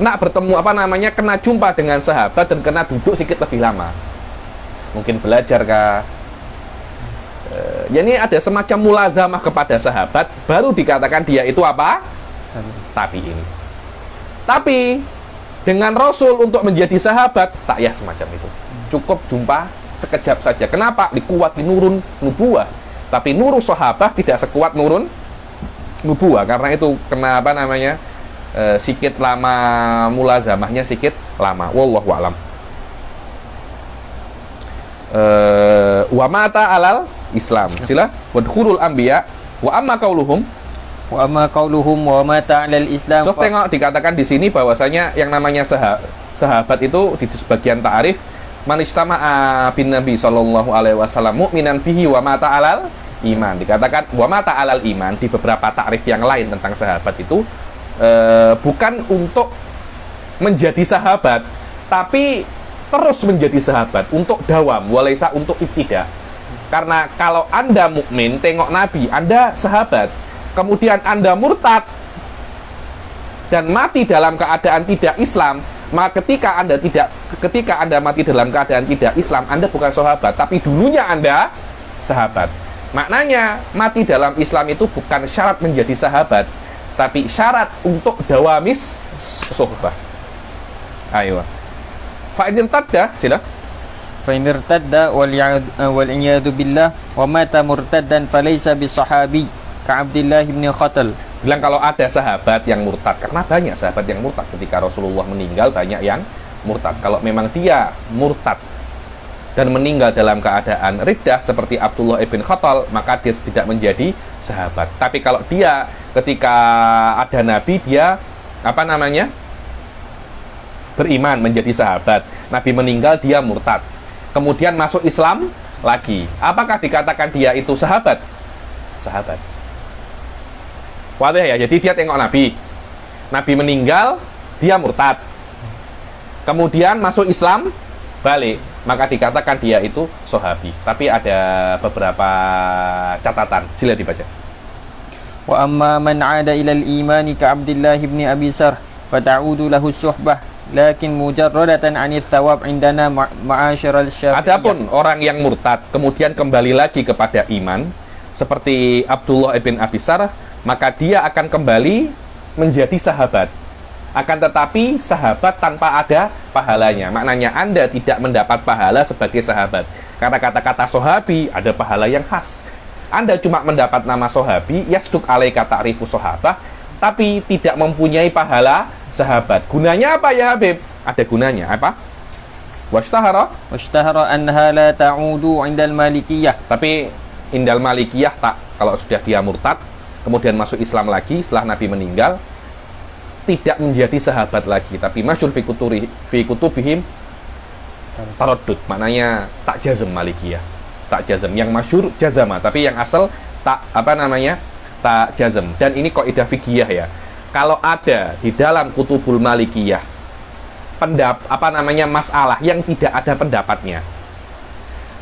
nak bertemu kena jumpa dengan sahabat dan kena duduk sedikit lebih lama. Mungkin belajar kah? Ini ada semacam mulazamah kepada sahabat, baru dikatakan dia itu tabi'in. Tapi dengan Rasul untuk menjadi sahabat, tak ya semacam itu. Cukup jumpa sekejap saja. Kenapa? Dikuat di nurun nubuwah. Tapi nurun sahabat tidak sekuat nurun nubuah, karena itu kena apa namanya sikit lama, mulazamahnya sikit lama. Wallahu a'lam. Wa mata alal Islam. Sila wadkhulul anbiya wa amma qauluhum. Wa amma qauluhum wa mata 'alal Islam. So tengok dikatakan di sini bahwasanya yang namanya sahabat itu di sebagian ta'arif man istama'a bin Nabi sallallahu alaihi wasallam mu'minan bihi wa mata alal iman. Dikatakan wa mata alal iman di beberapa ta'rif yang lain tentang sahabat itu bukan untuk menjadi sahabat, tapi terus menjadi sahabat untuk dawam, walaisa untuk ibtidah. Karena kalau Anda mukmin tengok Nabi, Anda sahabat, kemudian Anda murtad dan mati dalam keadaan tidak Islam, maka ketika Anda mati dalam keadaan tidak Islam, Anda bukan sahabat, tapi dulunya Anda sahabat. Maknanya mati dalam Islam itu bukan syarat menjadi sahabat, tapi syarat untuk dawamis suhbah. Ayo. Fa in irtadda, sila. Fa in irtadda wal iyadu billah wa mata murtaddan falaysa bisahabi ka Abdullah bin Khatal. Bilang kalau ada sahabat yang murtad, karena banyak sahabat yang murtad ketika Rasulullah meninggal, banyak yang murtad. Kalau memang dia murtad dan meninggal dalam keadaan riddah seperti Abdullah ibn Khatal, maka dia tidak menjadi sahabat. Tapi kalau dia ketika ada Nabi, dia apa namanya beriman menjadi sahabat, Nabi meninggal dia murtad, kemudian masuk Islam lagi, apakah dikatakan dia itu sahabat? Sahabat. Wadah ya, jadi dia tengok Nabi meninggal, dia murtad, kemudian masuk Islam, balik, maka dikatakan dia itu sahabi. Tapi ada beberapa catatan, sila dibaca. Wa amma man 'ada ila al-imani ka Abdullah bin Abi Sarh fata'udu lahu suhbah lakin mujarradatan 'anil thawab 'indana ma'asyiral Syafi'iyah. Adapun orang yang murtad kemudian kembali lagi kepada iman seperti Abdullah bin Abi Sarh, maka dia akan kembali menjadi sahabat. Akan tetapi sahabat tanpa ada pahalanya. Maknanya Anda tidak mendapat pahala sebagai sahabat. Karena kata-kata sahabi ada pahala yang khas. Anda cuma mendapat nama sahabi, yasduk alaika ta'rifu sahabah, tapi tidak mempunyai pahala sahabat. Gunanya apa ya Habib? Ada gunanya. Apa? Washtahara anha la ta'udu 'indal malikiyah. Tapi indal malikiyah tak. Kalau sudah dia murtad kemudian masuk Islam lagi setelah Nabi meninggal, tidak menjadi sahabat lagi, tapi masyhur fi kutubihim taraddud, maknanya tak jazm malikiyah, tak jazm. Yang masyhur jazama, tapi yang asal tak apa namanya tak jazm. Dan ini kaidah fikih ya, kalau ada di dalam kutubul malikiyah masalah yang tidak ada pendapatnya,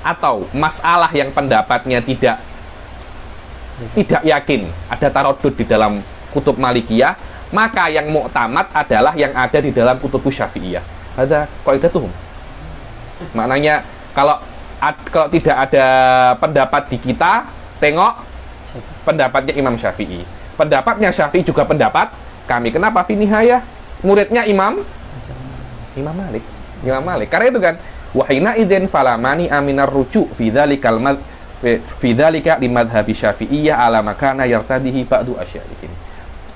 atau masalah yang pendapatnya tidak yakin, ada taraddud di dalam kutub malikiyah, maka yang muktamad adalah yang ada di dalam kutubus syafi'iyah. Ada qaidatuhum. Maknanya kalau tidak ada pendapat di kita, tengok pendapatnya Imam Syafi'i. Pendapatnya Syafi'i juga pendapat kami. Kenapa fi nihayah muridnya Imam Malik. Karena itu kan wahina idzin falamani aminar ruju' fi dzalikal fi dzalika limadhhabi syafi'iyah ala makana yartadihi ba'du asyarihin.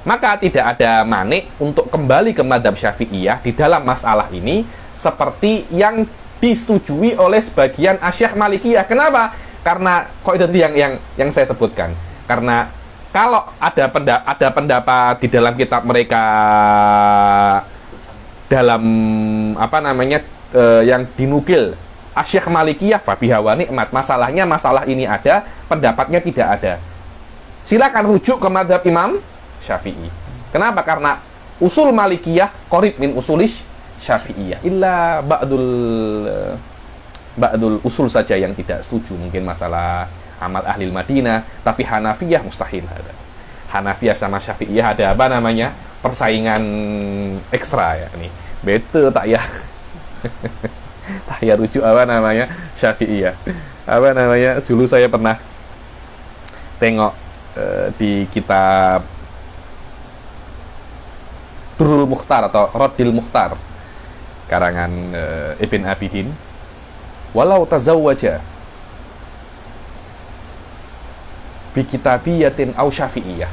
Maka tidak ada manik untuk kembali ke madhab syafi'iyah di dalam masalah ini seperti yang disetujui oleh sebagian asyikh malikiyah. Kenapa? Karena kok itu yang saya sebutkan. Karena kalau ada pendapat di dalam kitab mereka dalam yang dinukil asyikh malikiyah fabiha wa ni'mat, masalahnya masalah ini ada, pendapatnya tidak ada, silakan rujuk ke madhab Imam Syafi'i. Kenapa? Karena usul malikiyah qarib min usulish syafi'iyah, illa ba'dul usul saja yang tidak setuju, mungkin masalah amal ahlil Madinah, tapi Hanafiyah mustahil. Hanafiyah sama Syafi'iyah ada persaingan ekstra ya, nih bete tak ya. Tak ya rujuk Syafi'iyah. Dulu saya pernah tengok di kitab Durrul Mukhtar atau Raddil Mukhtar karangan Ibn Abidin, walau tazawwaja bi kitabiyatin aw syafi'iyah.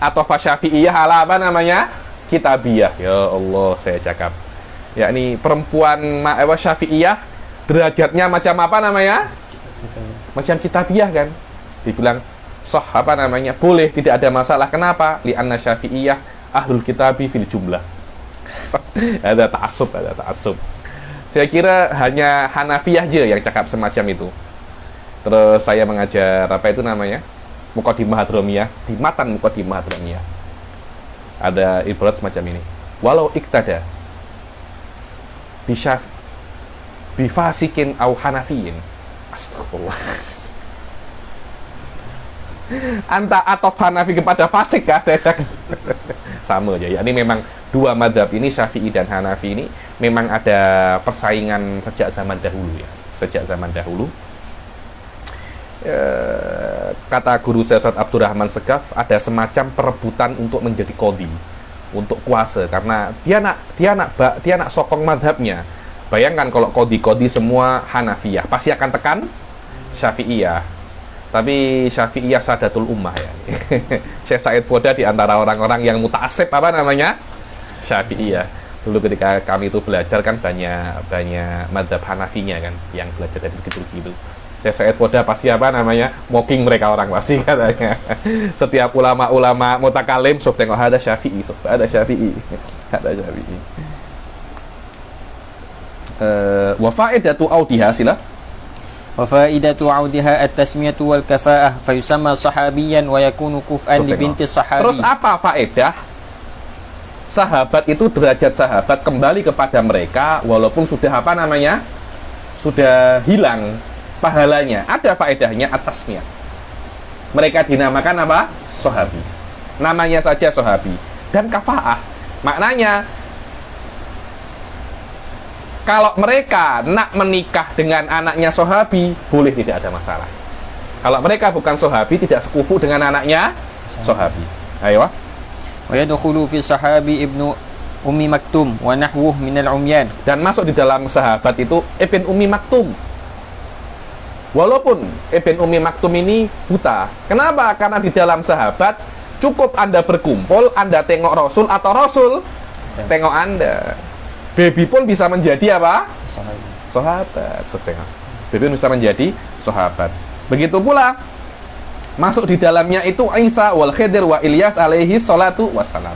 Atau Syafi'iyah ala apa namanya? Kitabiyah. Ya Allah, saya cakap. Yakni perempuan Syafi'iyah derajatnya macam apa namanya? Macam kitabiyah kan? Dibilang sah apa namanya? Boleh, tidak ada masalah. Kenapa? Li'anna Syafi'iyah ahlul kitabi fil jumlah. Ada ta'assub. Saya kira hanya Hanafiyah aja yang cakap semacam itu. Terus saya mengajar apa itu namanya? Muqaddimah Hadramiyah, di matan Muqaddimah Hadramiyah. Ada ibarat semacam ini. Walau iktada bifasikin au hanafiyin. Astagfirullah. Anta atof Hanafi kepada fasik kah? Saya cakap. Sama aja. Ini memang dua madhab ini, Syafi'i dan Hanafi ini memang ada persaingan sejak zaman dahulu ya. Sejak zaman dahulu. Kata guru saya Ustaz Abdurrahman Segaf, ada semacam perebutan untuk menjadi qadhi, untuk kuasa, karena dia nak sokong madhabnya. Bayangkan kalau qadhi semua Hanafiyah, pasti akan tekan Syafi'iyah. Tapi Syafi'iyah Sadatul Ummah ya. Syekh Said Foda di antara orang-orang yang muta'assib apa namanya? Syafi'iyah. Dulu ketika kami itu belajar kan banyak madhab Hanafinya kan, yang belajar dari Turki itu. Syekh Said Foda pasti apa namanya? Mocking mereka orang pasti katanya. Setiap ulama-ulama mutakalim sof tengok ada Syafi'i, ada Syafi'i. Wa faidatu audiha sila. Wa faidatu audiha at-tasmiyatu wal kafa'ah fa yusamma sahabiyan wa yakunu kuf'an li binti sahabi. Terus apa faedah? Sahabat itu derajat sahabat kembali kepada mereka walaupun sudah apa namanya? Sudah hilang pahalanya. Ada faedahnya at-tasmiyah. Mereka dinamakan apa? Sahabi. Namanya saja sahabi. Dan kafa'ah maknanya kalau mereka nak menikah dengan anaknya sahabi, boleh, tidak ada masalah. Kalau mereka bukan sahabi, tidak sekufu dengan anaknya sahabi. Ayo. Wa yadkhulu fi sahabi ibnu Ummi Maktum wa nahwuh minal umyan. Dan masuk di dalam sahabat itu Ibn Ummi Maktum. Walaupun Ibn Ummi Maktum ini buta. Kenapa? Karena di dalam sahabat cukup Anda berkumpul, Anda tengok Rasul atau Rasul tengok Anda. Baby pun bisa menjadi apa? Sahabat. Baby pun bisa menjadi sahabat. Begitu pula masuk di dalamnya itu Isa wal Khidir wa Ilyas alaihi salatu wassalam.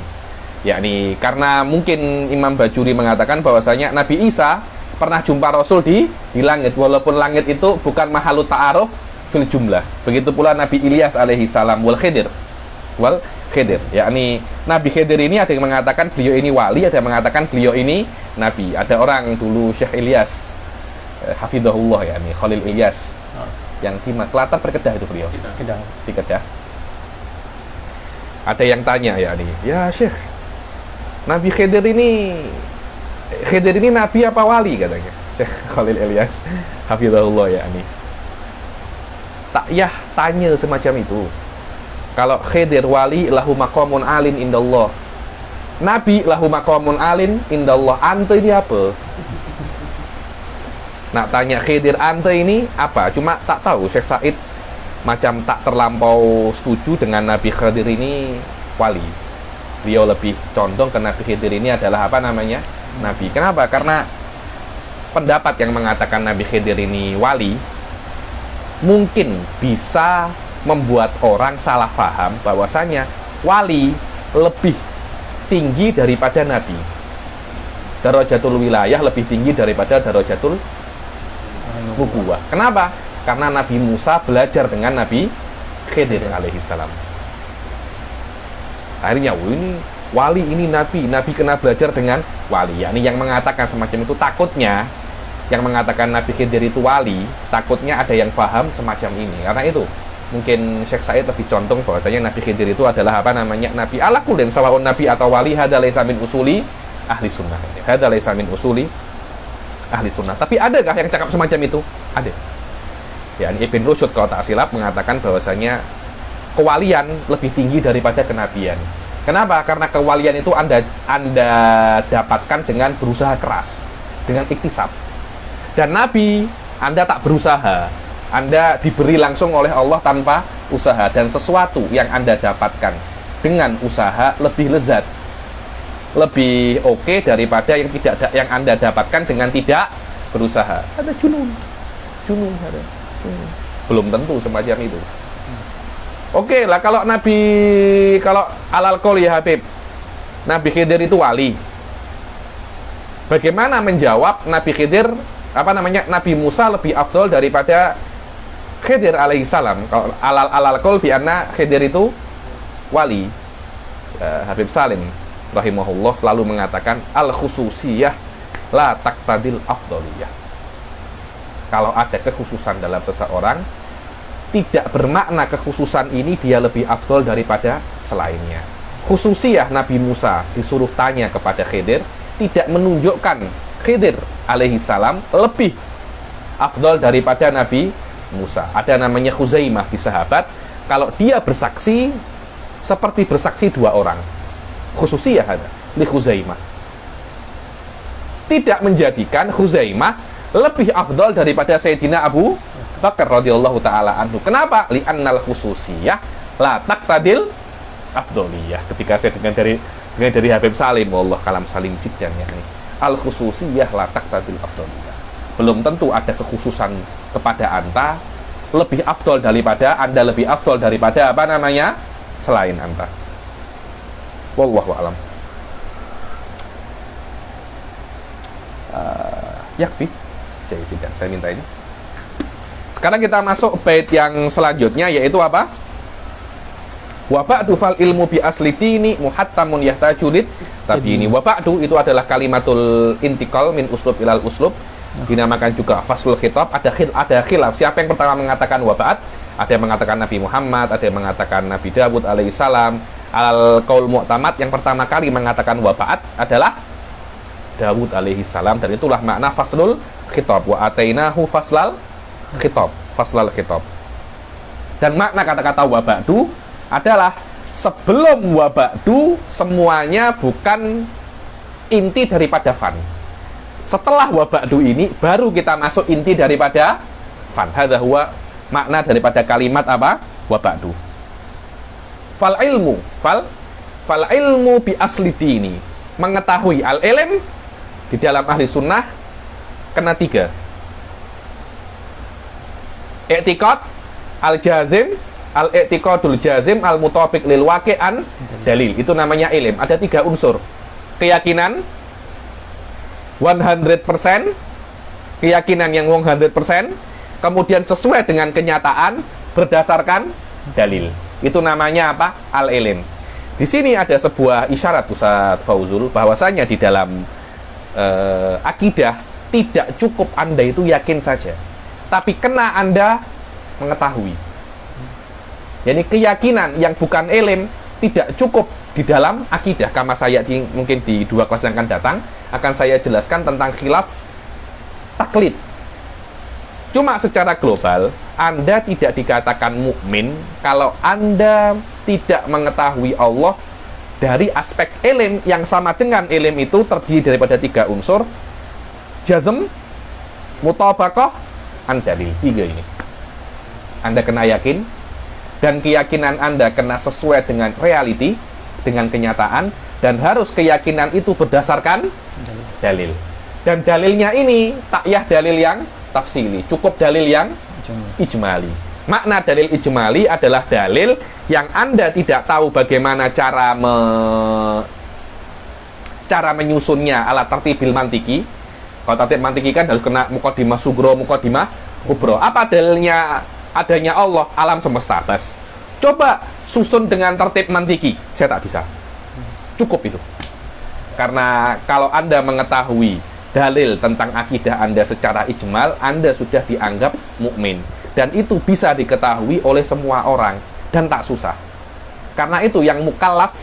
Yakni karena mungkin Imam Bajuri mengatakan bahwasanya Nabi Isa pernah jumpa Rasul di langit, walaupun langit itu bukan mahalut ta'aruf fil jumlah. Begitu pula Nabi Ilyas alaihi salam wal Khidir. Yakni Nabi Khidir ini ada yang mengatakan beliau ini wali, ada yang mengatakan beliau ini nabi. Ada orang dulu Syekh Ilyas hafidhahullah, yakni Khalil Ilyas, yang di Klaten Perkedah itu beliau. Di Kedah. Ada yang tanya ya Syekh, Nabi Khidir ini nabi apa wali, katanya Syekh Khalil Ilyas hafidhahullah, yakni. Tak yah tanya semacam itu. Kalau Khidir wali lahu maqamun alin indallah, nabi lahu maqamun alin indallah. Ante ini apa? Nak tanya Khidir ante ini apa? Cuma tak tahu Syekh Said macam tak terlampau setuju dengan Nabi Khidir ini wali. Beliau lebih condong ke Nabi Khidir ini adalah apa namanya? Nabi. Kenapa? Karena pendapat yang mengatakan Nabi Khidir ini wali mungkin bisa membuat orang salah paham bahwasanya wali lebih tinggi daripada nabi. Darajatul wilayah lebih tinggi daripada darajatul nubuwah. Kenapa? Karena Nabi Musa belajar dengan Nabi Khidir alaihi salam. Akhirnya ini wali, ini nabi kena belajar dengan wali. Yani yang mengatakan semacam itu takutnya, yang mengatakan Nabi Khidir itu wali, takutnya ada yang paham semacam ini. Karena itu mungkin Syekh Said lebih condong bahwasanya Nabi Khidir itu adalah apa namanya? Nabi ala kullin sawaun nabi atau wali, hadza laisa min usuli ahli sunnah. Hadza laisa min usuli ahli sunnah. Tapi adakah yang cakap semacam itu? Ada. Ya, Ibn Rushd kalau tak silap mengatakan bahwasanya kewalian lebih tinggi daripada kenabian. Kenapa? Karena kewalian itu Anda dapatkan dengan berusaha keras, dengan iktisab. Dan nabi Anda tak berusaha, Anda diberi langsung oleh Allah tanpa usaha, dan sesuatu yang Anda dapatkan dengan usaha lebih lezat, lebih oke daripada yang Anda dapatkan dengan tidak berusaha. Ada junun ada junun. Belum tentu semacam itu. Oke lah, kalau alal qol ya Habib, Nabi Khidir itu wali. Bagaimana menjawab Nabi Khidir, Nabi Musa lebih afdol daripada Khidir alaihi salam? Kalau alal qol bi anna Khidir itu wali, Habib Salim rahimahullah selalu mengatakan al khususiyah la taqtadil afdoliyah. Kalau ada kekhususan dalam seseorang, tidak bermakna kekhususan ini dia lebih afdol daripada selainnya. Khususiyah Nabi Musa disuruh tanya kepada Khidir tidak menunjukkan Khidir alaihi salam lebih afdol daripada Nabi Musa. Ada namanya Khuzaimah di sahabat, kalau dia bersaksi seperti bersaksi dua orang. Khususiyah ada li Khuzaimah, tidak menjadikan Khuzaimah lebih afdol daripada Sayyidina Abu Bakar radhiyallahu taala anhu. Kenapa? Li'annal khususiyah la taqtadil afdoliyah. Ketika saya dengar dari Habib Salim, wallah kalam salim jiddan ya ini. Al khususiyah la taqtadil afdoliyah. Belum tentu ada kekhususan kepada Anda lebih afdol daripada Anda lebih afdol daripada selain Anda. Wallahu a'lam. Yakfi. Jadi tidak, saya minta ini. Sekarang kita masuk bait yang selanjutnya, yaitu apa? Wa ba'du fal ilmu bi asli dini muhattamun yahtajulid. Tapi ini wa ba'du itu adalah kalimatul intiqal min uslub ilal uslub. Dinamakan juga faslul khitab. Ada khilaf. Siapa yang pertama mengatakan wa ba'd? Ada yang mengatakan Nabi Muhammad, ada yang mengatakan Nabi Dawud alaihi salam. Al qaul mu'tamad yang pertama kali mengatakan wa ba'd adalah Dawud alaihi salam, dan itulah makna faslul khitab. Wa atainahu faslal khitab, faslal khitab. Dan makna kata-kata wa ba'du adalah sebelum wa ba'du semuanya bukan inti daripada fan. Setelah wa ba'du ini baru kita masuk inti daripada fan. Hadza huwa makna daripada kalimat apa? Wa ba'du. Fal ilmu bi asli dini, mengetahui al ilm di dalam ahli sunnah kena tiga. I'tiqad al-jazim, al-i'tiqadul jazim, al-mutabiq lil waqi'an dalil. Itu namanya ilm. Ada tiga unsur. Keyakinan 100%, keyakinan yang 100%, kemudian sesuai dengan kenyataan berdasarkan dalil. Itu namanya apa? Al-ilm. Di sini ada sebuah isyarat Ustaz Fauzul bahwasanya di dalam akidah tidak cukup Anda itu yakin saja, tapi kena Anda mengetahui. Jadi keyakinan yang bukan ilm tidak cukup di dalam akidah. Kama saya mungkin di 2 kelas yang akan datang akan saya jelaskan tentang khilaf taklid. Cuma secara global Anda tidak dikatakan mukmin kalau Anda tidak mengetahui Allah dari aspek ilm yang sama dengan ilm itu terdiri daripada 3 unsur: jazm, mutabaqah, dalil. 3 ini Anda kena yakin, dan keyakinan Anda kena sesuai dengan reality, dengan kenyataan, dan harus keyakinan itu berdasarkan dalil. Dan dalilnya ini tak yah dalil yang tafsili, cukup dalil yang ijmali. Makna dalil ijmali adalah dalil yang Anda tidak tahu bagaimana cara menyusunnya ala tertibil mantiki. Kalau tertib mantiki kan harus kena muqaddimah sugro, muqaddimah kubro. Apa dalilnya adanya Allah alam semesta? Bas. Coba susun dengan tertib mantiki. Saya tak bisa. Cukup itu. Karena kalau Anda mengetahui dalil tentang akidah Anda secara ijmal, Anda sudah dianggap mukmin. Dan itu bisa diketahui oleh semua orang dan tak susah. Karena itu yang mukallaf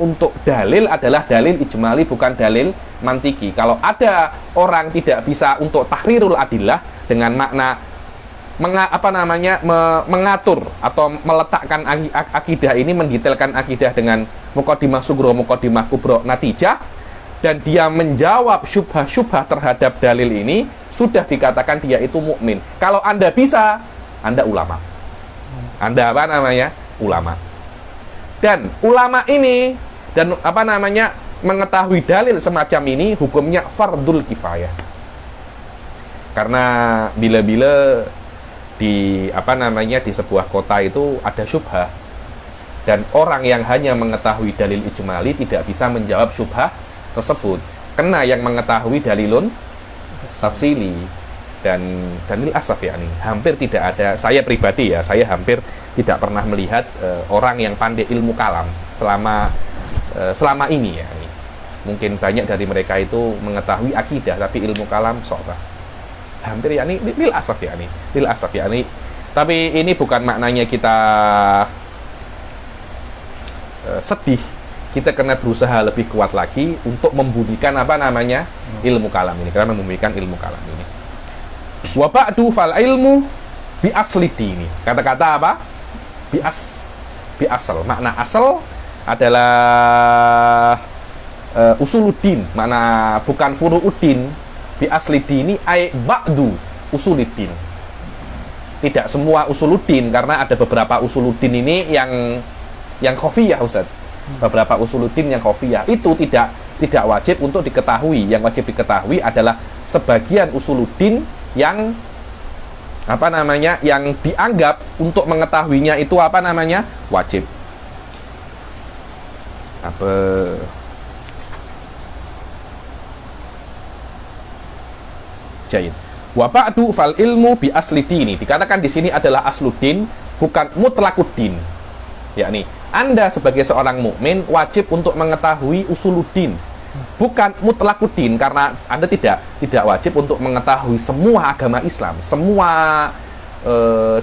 untuk dalil adalah dalil ijmali, bukan dalil mantiki. Kalau ada orang tidak bisa untuk tahrirul adillah dengan makna mengatur atau meletakkan akidah ini, mendetailkan akidah dengan muqaddimah sugro, muqaddimah kubro, natijah, dan dia menjawab syubhah-syubhah terhadap dalil ini, sudah dikatakan dia itu mukmin. Kalau Anda bisa, Anda ulama. Anda ulama. Dan ulama ini dan apa namanya mengetahui dalil semacam ini hukumnya fardul kifayah. Karena bila-bila di apa namanya di sebuah kota itu ada syubhah dan orang yang hanya mengetahui dalil ijmali tidak bisa menjawab syubhah tersebut, kena yang mengetahui dalilun tafsili. Dan lil asaf ya, nih hampir tidak ada, saya pribadi ya, saya hampir tidak pernah melihat orang yang pandai ilmu kalam selama ini ya. Nih. Mungkin banyak dari mereka itu mengetahui akidah tapi ilmu kalam sok hampir ya, nih lil asaf ya, nih lil asaf ya, nih. Tapi ini bukan maknanya kita sedih, kita kena berusaha lebih kuat lagi untuk membumikan apa namanya ilmu kalam ini, karena membumikan ilmu kalam ini. Wa ba'du fal ilmu bi asli dini. Kata-kata apa? Bi asal. Makna asal adalah usuluddin, makna bukan furuuddin. Bi asli dini ay ba'du usuluddin. Tidak semua usuluddin, karena ada beberapa usuluddin ini yang khafiyah, Ustaz. Beberapa usuluddin yang khafiyah itu tidak wajib untuk diketahui. Yang wajib diketahui adalah sebagian usuluddin yang apa namanya yang dianggap untuk mengetahuinya itu apa namanya wajib. Apa jahit wa ba'du fal ilmu bi asli dini, dikatakan di sini adalah asluddin, bukan mutlakuddin. Yakni Anda sebagai seorang mukmin wajib untuk mengetahui usuluddin, bukan mutlakuddin, karena Anda tidak wajib untuk mengetahui semua agama Islam, semua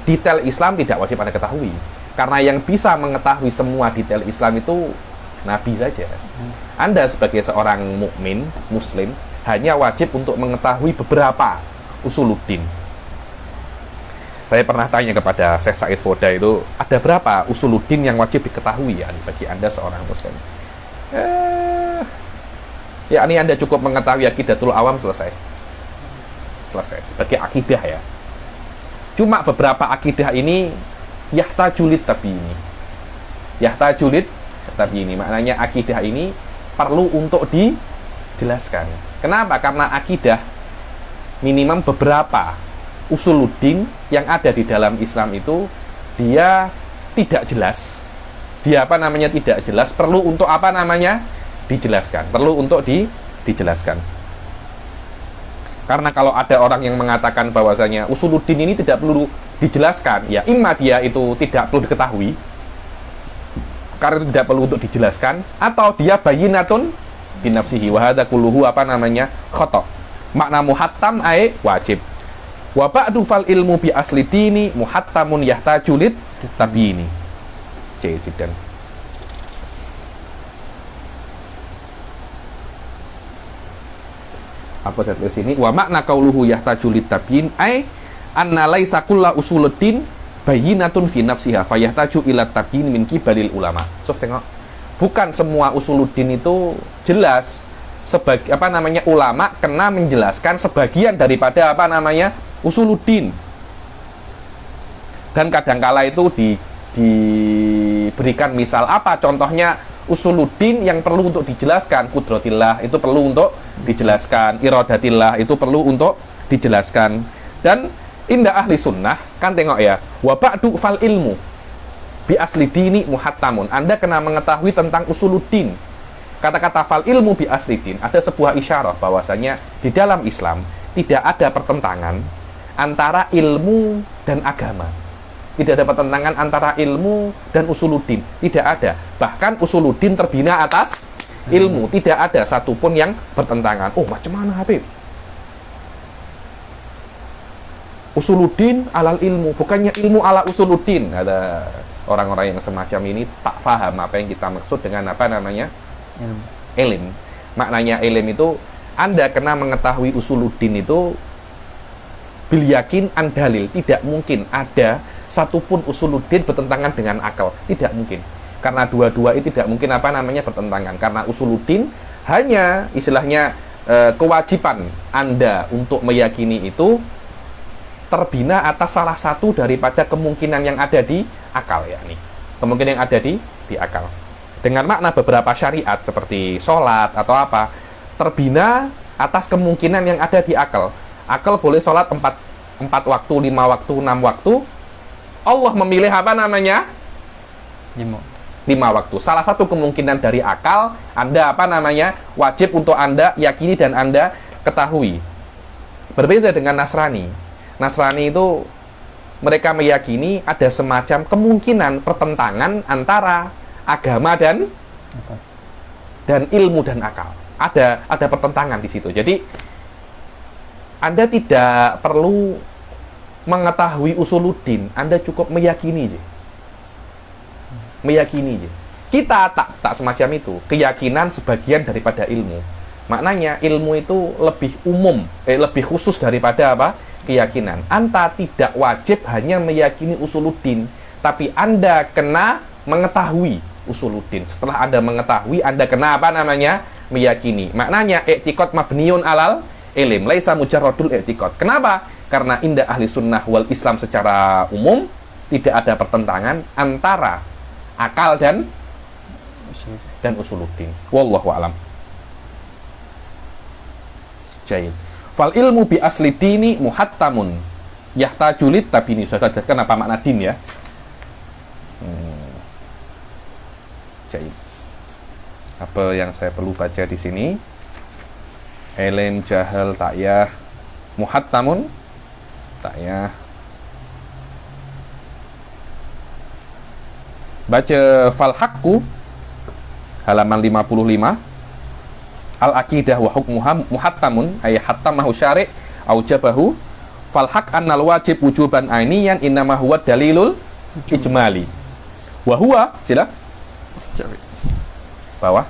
detail Islam tidak wajib Anda ketahui, karena yang bisa mengetahui semua detail Islam itu Nabi saja. Anda sebagai seorang mukmin muslim hanya wajib untuk mengetahui beberapa usuluddin. Saya pernah tanya kepada Syekh Said Foda itu, ada berapa usuluddin yang wajib diketahui ya bagi Anda seorang muslim? Ya, ini Anda cukup mengetahui akidatul awam, selesai sebagai akidah ya. Cuma beberapa akidah ini yahtajulit tapi ini maknanya akidah ini perlu untuk dijelaskan. Kenapa? Karena akidah minimum beberapa usuluddin yang ada di dalam Islam itu dia tidak jelas. Dia apa namanya tidak jelas, perlu untuk apa namanya dijelaskan, perlu untuk dijelaskan. Karena kalau ada orang yang mengatakan bahwasanya usuluddin ini tidak perlu dijelaskan, ya imma dia itu tidak perlu diketahui karena itu tidak perlu untuk dijelaskan, atau dia bayyinatun binafsihi wa hadza kulluhu apa namanya khata. Makna muhattam ay wajib. Wa ba'du fal ilmu bi asli dini muhattamun yahtajulit tabiini. Jidan. Apa saya tulis ini? Wa makna qauluhu yahtajulit tabiin ay anna laisa kullu usuluddin bayyinatun fi nafsiha fayahtaju ila tabiin min qibalil ulama. So, tengok. Bukan semua usuluddin itu jelas. Sebagai apa namanya ulama kena menjelaskan sebagian daripada apa namanya usuluddin. Dan kadangkala itu diberikan misal apa contohnya usuluddin yang perlu untuk dijelaskan, kudratillah itu perlu untuk dijelaskan, iradatillah itu perlu untuk dijelaskan. Dan indah ahli sunnah kan tengok ya, wa ba'du fal ilmu bi asli dini muhattamun. Anda kena mengetahui tentang usuluddin. Kata-kata fal ilmu bi asli din ada sebuah isyarah bahwasanya di dalam Islam tidak ada pertentangan antara ilmu dan agama. Tidak ada pertentangan antara ilmu dan usuluddin, tidak ada. Bahkan usuluddin terbina atas ilmu, tidak ada satupun yang bertentangan. Oh, macam mana Habib? Usuluddin alal ilmu, bukannya ilmu ala usuluddin. Ada orang-orang yang semacam ini tak faham apa yang kita maksud dengan apa namanya ilm. Maknanya ilm itu Anda kena mengetahui usuluddin itu bil yakin an dalil. Tidak mungkin ada satupun usuluddin bertentangan dengan akal, tidak mungkin. Karena dua-dua itu tidak mungkin apa namanya bertentangan. Karena usuluddin hanya istilahnya kewajiban Anda untuk meyakini itu terbina atas salah satu daripada kemungkinan yang ada di akal, ya nih. Kemungkinan yang ada di di akal. Dengan makna beberapa syariat seperti sholat atau apa, terbina atas kemungkinan yang ada di akal. Akal boleh sholat 4 waktu, 5 waktu, 6 waktu. Allah memilih apa namanya? 5 waktu. Salah satu kemungkinan dari akal, Anda apa namanya? Wajib untuk Anda yakini dan Anda ketahui. Berbeda dengan Nasrani. Nasrani itu mereka meyakini ada semacam kemungkinan pertentangan antara agama dan ilmu dan akal. Ada pertentangan di situ. Jadi Anda tidak perlu mengetahui usuluddin, Anda cukup meyakini aja. Meyakini aja. Kita tak semacam itu. Keyakinan sebagian daripada ilmu. Maknanya ilmu itu lebih umum, lebih khusus daripada apa? Keyakinan. Anda tidak wajib hanya meyakini usuluddin, tapi Anda kena mengetahui usuluddin. Setelah Anda mengetahui, Anda kena apa namanya? Meyakini. Maknanya i'tiqad mabniun alal ilm, laisa mujarradul i'tiqad. Kenapa? Karena indah ahli sunnah wal Islam secara umum tidak ada pertentangan antara akal dan usuluddin. Wallahu a'lam. Jayid. Fal ilmu bi asli dini muhattamun yahtajulit tabini. Saya jelaskan apa makna din ya. Jayid. Apa yang saya perlu baca di sini? Ilm jahal ta'yah muhattamun ta'yah. Baca fal haqqu halaman 55. Al-aqidah wa hukmuha muhattamun ay hattamahu syari' aujabahu fal haq annal wajib wujuban ainiyan innama huwa dalilul ijmali wa huwa sila bawah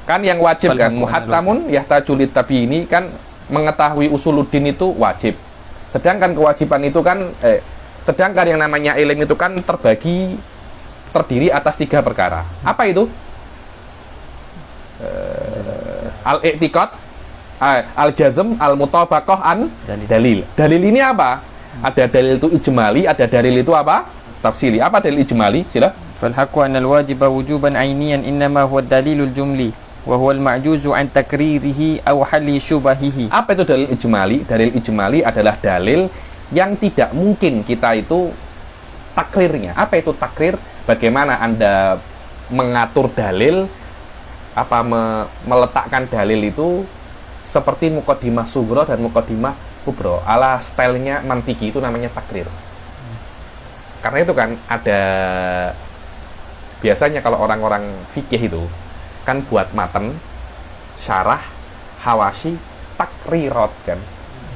kan yang wajib kan muhattamun yahtajulit tabi ini kan mengetahui usuluddin itu wajib, sedangkan kewajiban itu kan sedangkan yang namanya ilmu itu kan terdiri atas 3 perkara. Apa itu? Al-i'tiqad, al-jazm, al-mutabaqah an dalil. Dalil ini apa? Ada dalil itu ijmali, ada dalil itu apa? Tafsili. Apa dalil ijmali? Sila. Fal haqqu anna al-wajiba wujuban 'ainiyan innama huwa dalilul jumli wa huwa al-ma'juzu an takririhi aw halli syubahihi. Apa itu dalil ijmali? Dalil ijmali adalah dalil yang tidak mungkin kita itu takrirnya. Apa itu takrir? Bagaimana Anda mengatur dalil, meletakkan dalil itu seperti muqaddimah sughra dan muqaddimah kubra ala stylenya mantiki, itu namanya takrir. Karena itu kan ada biasanya kalau orang-orang fikih itu kan buat matan, syarah, hawashi, takrirat kan.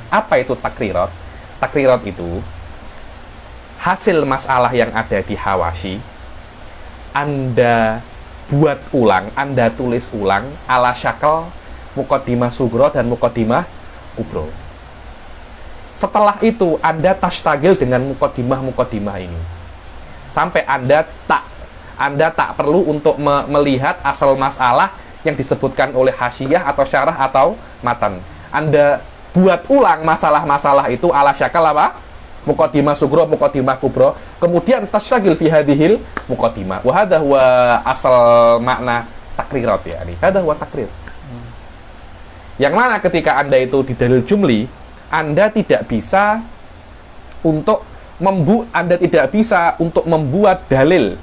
Apa itu takrirat? Takrirat itu hasil masalah yang ada di hawashi Anda buat ulang, Anda tulis ulang ala syakal muqaddimah sughra dan muqaddimah kubra. Setelah itu Anda tashtagil dengan muqaddimah ini sampai Anda tak perlu untuk melihat asal masalah yang disebutkan oleh hasyiyah atau syarah atau matan. Anda buat ulang masalah-masalah itu ala syakal apa? Muqaddimah sughra, muqaddimah kubra, kemudian tashtagil fi hadhil muqaddimah. Wa hadha huwa asal makna takrirat ya. Hadha huwa takrir. Yang mana ketika Anda itu di dalil jumli, Anda tidak bisa untuk membuat dalil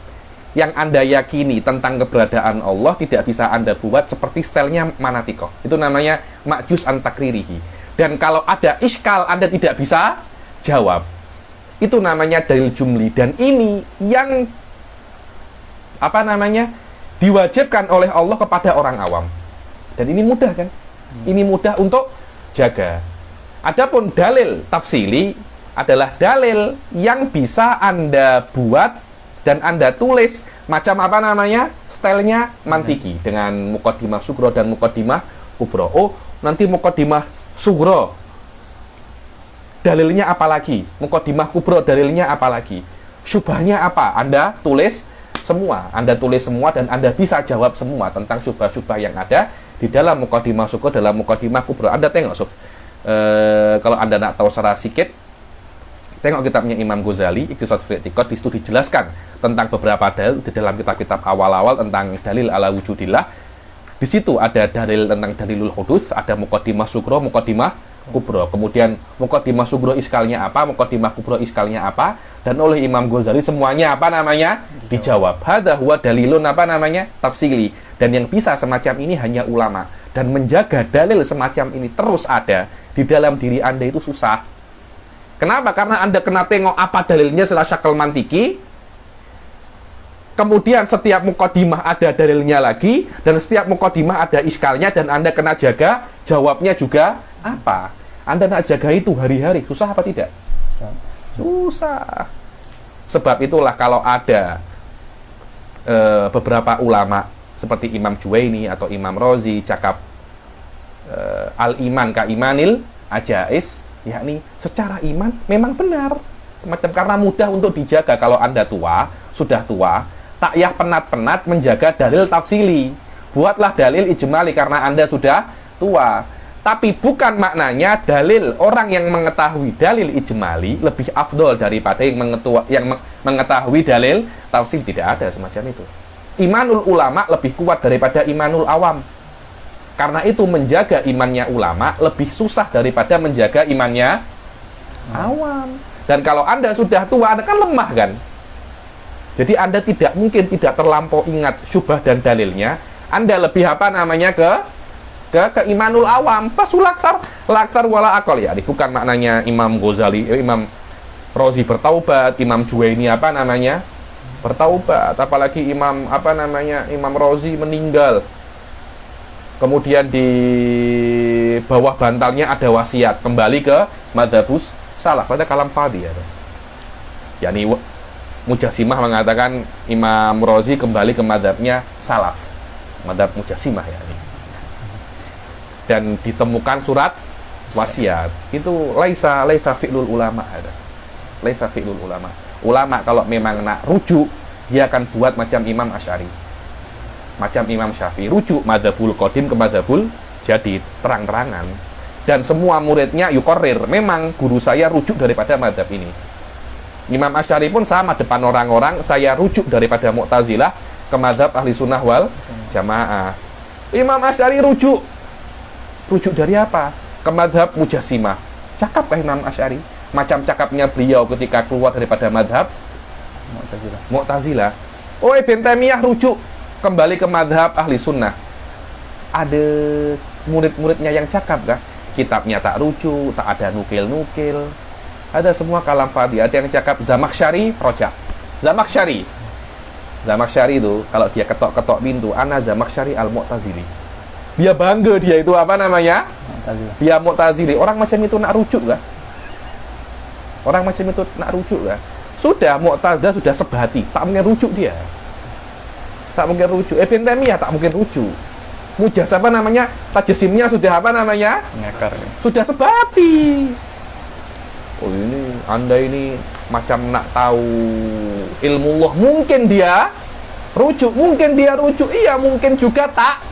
yang Anda yakini tentang keberadaan Allah, tidak bisa Anda buat seperti stylenya manatikoh. Itu namanya ma'juz an takririhi. Dan kalau ada iskal Anda tidak bisa jawab, itu namanya dalil jumli. Dan ini yang diwajibkan oleh Allah kepada orang awam. Dan ini mudah kan? Ini mudah untuk jaga. Adapun dalil tafsili adalah dalil yang bisa Anda buat dan Anda tulis macam stylenya mantiki dengan muqaddimah sughra dan muqaddimah kubra. Oh, nanti muqaddimah sughra dalilnya apa lagi? Muqaddimah kubra dalilnya apa lagi? Syubhahnya apa? Anda tulis semua. Anda tulis semua dan Anda bisa jawab semua tentang syubhah-syubhah yang ada di dalam muqaddimah sughra, dalam muqaddimah kubra. Anda tengok, Suf. Kalau Anda nak tahu secara sikit, Tengok kitabnya Imam Ghazali, Iqtisad fil I'tiqad, di situ dijelaskan tentang beberapa dalil di dalam kitab-kitab awal-awal tentang dalil ala wujudillah. Di situ ada dalil tentang dalilul hudus, ada muqaddimah sugro, muqaddimah kubro. Kemudian muqaddimah sugro iskalnya apa, muqaddimah kubro iskalnya apa, dan oleh Imam Ghazali semuanya apa namanya? Dijawab. Hadza huwa dalilun apa namanya? Tafsili. Dan yang bisa semacam ini hanya ulama. Dan menjaga dalil semacam ini terus ada di dalam diri Anda itu susah. Kenapa? Karena Anda kena tengok apa dalilnya secara syakal mantiki. Kemudian setiap muqaddimah ada dalilnya lagi, dan setiap muqaddimah ada iskalnya, dan Anda kena jaga jawabnya juga apa. Anda nak jaga itu hari-hari, susah apa tidak? Susah. Sebab itulah kalau ada beberapa ulama seperti Imam Juwaini atau Imam Razi cakap al-iman ka imanil ajais, yakni secara iman memang benar, semacam karena mudah untuk dijaga. Kalau Anda sudah tua, tak yah penat-penat menjaga dalil tafsili. Buatlah dalil ijmali karena Anda sudah tua. Tapi bukan maknanya dalil orang yang mengetahui dalil ijmali lebih afdol daripada yang mengetahui dalil tafsir. Tidak ada semacam itu. Imanul ulama lebih kuat daripada imanul awam. Karena itu menjaga imannya ulama lebih susah daripada menjaga imannya awam. Dan kalau Anda sudah tua, Anda kan lemah kan? Jadi Anda tidak mungkin tidak terlampau ingat syubah dan dalilnya. Anda lebih apa namanya ke imanul awam. Pasul laktar wala akal, ya. Bukan maknanya Imam Ghazali, Imam Razi bertaubat, Imam Juwaini apa namanya? Bertaubat. Apalagi Imam Razi meninggal. Kemudian di bawah bantalnya ada wasiat kembali ke madzhabus salaf. Pada kalam fadhi ya. Yani Mujassimah mengatakan Imam Razi kembali ke madzhabnya salaf. Madzhab Mujassimah ya. Dan ditemukan surat wasiat. Itu laisa fi'lul ulama ada. Laisa fi'lul ulama. Ulama kalau memang nak rujuk, dia akan buat macam Imam Asy'ari. Macam Imam Syafi'i, rujuk madzhabul qadim ke madzhabul jadid, terang-terangan. Dan semua muridnya yuqarrir, memang guru saya rujuk daripada madzhab ini. Imam Asy'ari pun sama depan orang-orang, saya rujuk daripada Mu'tazilah ke madzhab ahli sunnah wal jamaah. Imam Asy'ari rujuk dari apa? Ke madzhab Mujassimah. Cakap Imam Asy'ari, macam cakapnya beliau ketika keluar daripada madzhab Mu'tazilah. Oh, Ibn Taimiyah rujuk kembali ke madhab ahli sunnah. Ada murid-muridnya yang cakap kah? Kitabnya tak rujuk, tak ada nukil-nukil. Ada semua kalam fadhi. Ada yang cakap Zamakhsyari rojak. Zamakhsyari itu kalau dia ketok-ketok pintu, ana Zamakhsyari al-Mu'tazili. Dia bangga dia itu apa namanya? Dia Mu'tazili. Orang macam itu nak rujuk kah? Sudah Mu'tazilah sudah sebati, tak mungkin rujuk dia. Tak mungkin rujuk. Ibn Taimiyah tak mungkin rujuk. Tajassimnya sudah apa namanya? Ngakar. Sudah sebati. Oh, ini Anda ini macam nak tahu ilmu Allah. Mungkin dia rujuk. Iya, mungkin juga tak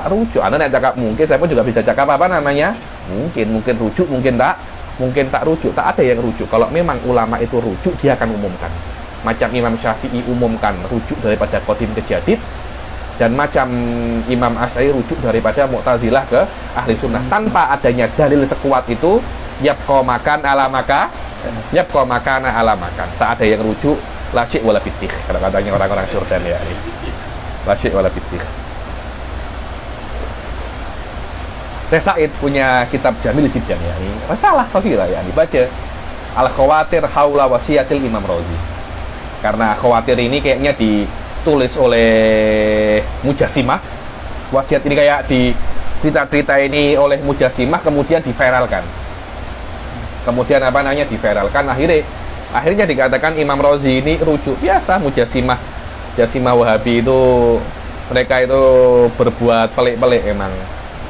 rujuk. Anda nak cakap mungkin, saya pun juga bisa cakap apa namanya? Mungkin rujuk, mungkin tak rujuk. Tak ada yang rujuk. Kalau memang ulama itu rujuk, dia akan umumkan. Macam Imam Syafi'i umumkan rujuk daripada qadim ke jadid, dan macam Imam Asy'ari rujuk daripada Mu'tazilah ke ahli sunnah. Tanpa adanya dalil sekuat itu, yabqa makana ala makan. Tak ada yang rujuk la syai' wala bitih, kalau katanya orang-orang Jordan ya. La syai' wala bitih. Syekh Said punya kitab Jamil Jiddan ya, ini Risalah Shaghirah ya, dibaca Al-Khawatir Haula Wasiyatil Imam Razi. Karena khawatir ini kayaknya ditulis oleh Mujassimah. Wasiat ini kayak di cerita-cerita ini oleh Mujassimah, kemudian diviralkan. Akhirnya dikatakan Imam Razi ini rujuk. Biasa Mujassimah Wahabi itu, mereka itu berbuat pelik-pelik emang.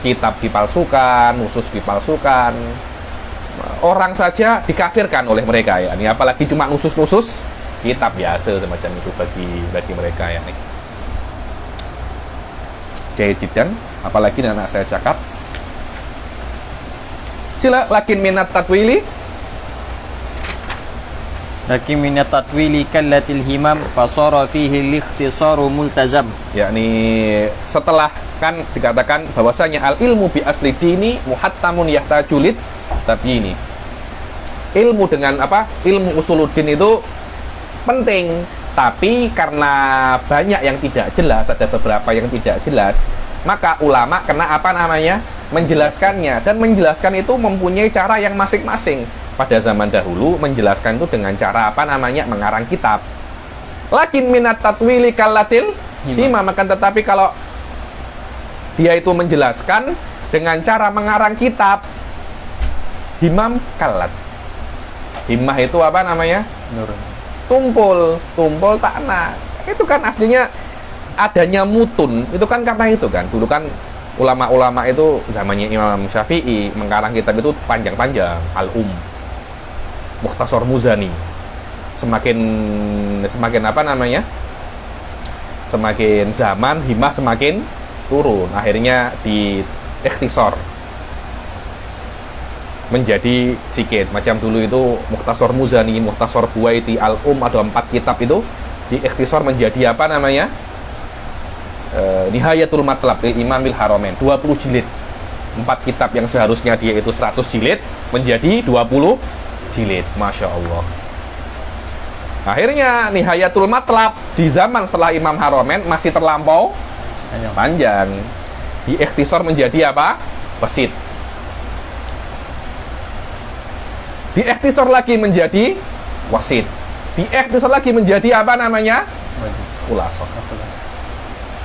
Kitab dipalsukan, nusus dipalsukan. Orang saja dikafirkan oleh mereka ya. Ini apalagi cuma nusus-nusus kitab biasa semacam itu bagi mereka ya nih. Jiddan, apalagi anak saya cakap. Sila lakin minat tatwili lakin min at-tatwili kallatil himam fasara fihi al-ikhtisaru multazam. Yakni setelah kan dikatakan bahwasanya al ilmu bi asli dini muhattamun yahtajulid, tapi ini ilmu dengan apa? Ilmu usuluddin itu penting, tapi karena banyak yang tidak jelas, ada beberapa yang tidak jelas, maka ulama kena apa namanya? Menjelaskannya, dan menjelaskan itu mempunyai cara yang masing-masing. Pada zaman dahulu menjelaskan itu dengan cara apa namanya? Mengarang kitab. Lakin minat tatwili kallatil himam, akan tetapi kalau dia itu menjelaskan dengan cara mengarang kitab, himam kallat. Himmah itu apa namanya? Tumpul tanah. Itu kan aslinya adanya mutun. Itu kan karena itu kan. Dulu kan ulama-ulama itu zamannya Imam Syafi'i mengarang kitab itu panjang-panjang, Al-Um, Mukhtasar Muzani. Semakin apa namanya? Semakin zaman himmah semakin turun. Akhirnya di ikhtisar menjadi sikit. Macam dulu itu Mukhtasar Muzani, Mukhtasar Buwaiti, Al-Um, ada 4 kitab itu di ikhtisar menjadi apa namanya? Nihayatul Matlab lil Imamil Haramain, 20 jilid. 4 kitab yang seharusnya dia itu 100 jilid menjadi 20 jilid. Masya Allah. Akhirnya Nihayatul Matlab di zaman setelah Imam Haramain masih terlampau panjang. Di ikhtisar menjadi apa? Wasit. Di ikhtisar lagi menjadi wasit. Di ikhtisar lagi menjadi apa namanya? Khulasah.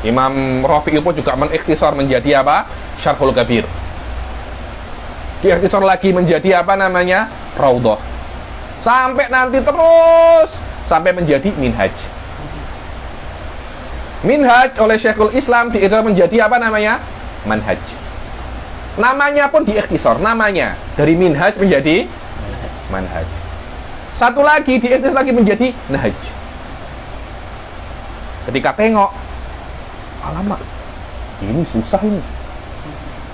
Imam Rafi'i pun juga mengikhtisar menjadi apa? Syarhul Kabir. Diikhtisar lagi menjadi apa namanya? Raudhah. Sampai nanti terus sampai menjadi Minhaj. Minhaj oleh Syekhul Islam diikhtisar menjadi apa namanya? Manhaj. Namanya pun diikhtisar, namanya dari Minhaj menjadi Manhaj. Satu lagi diikhtisar lagi menjadi Nahj. Ketika tengok, alamak, ini susah ini.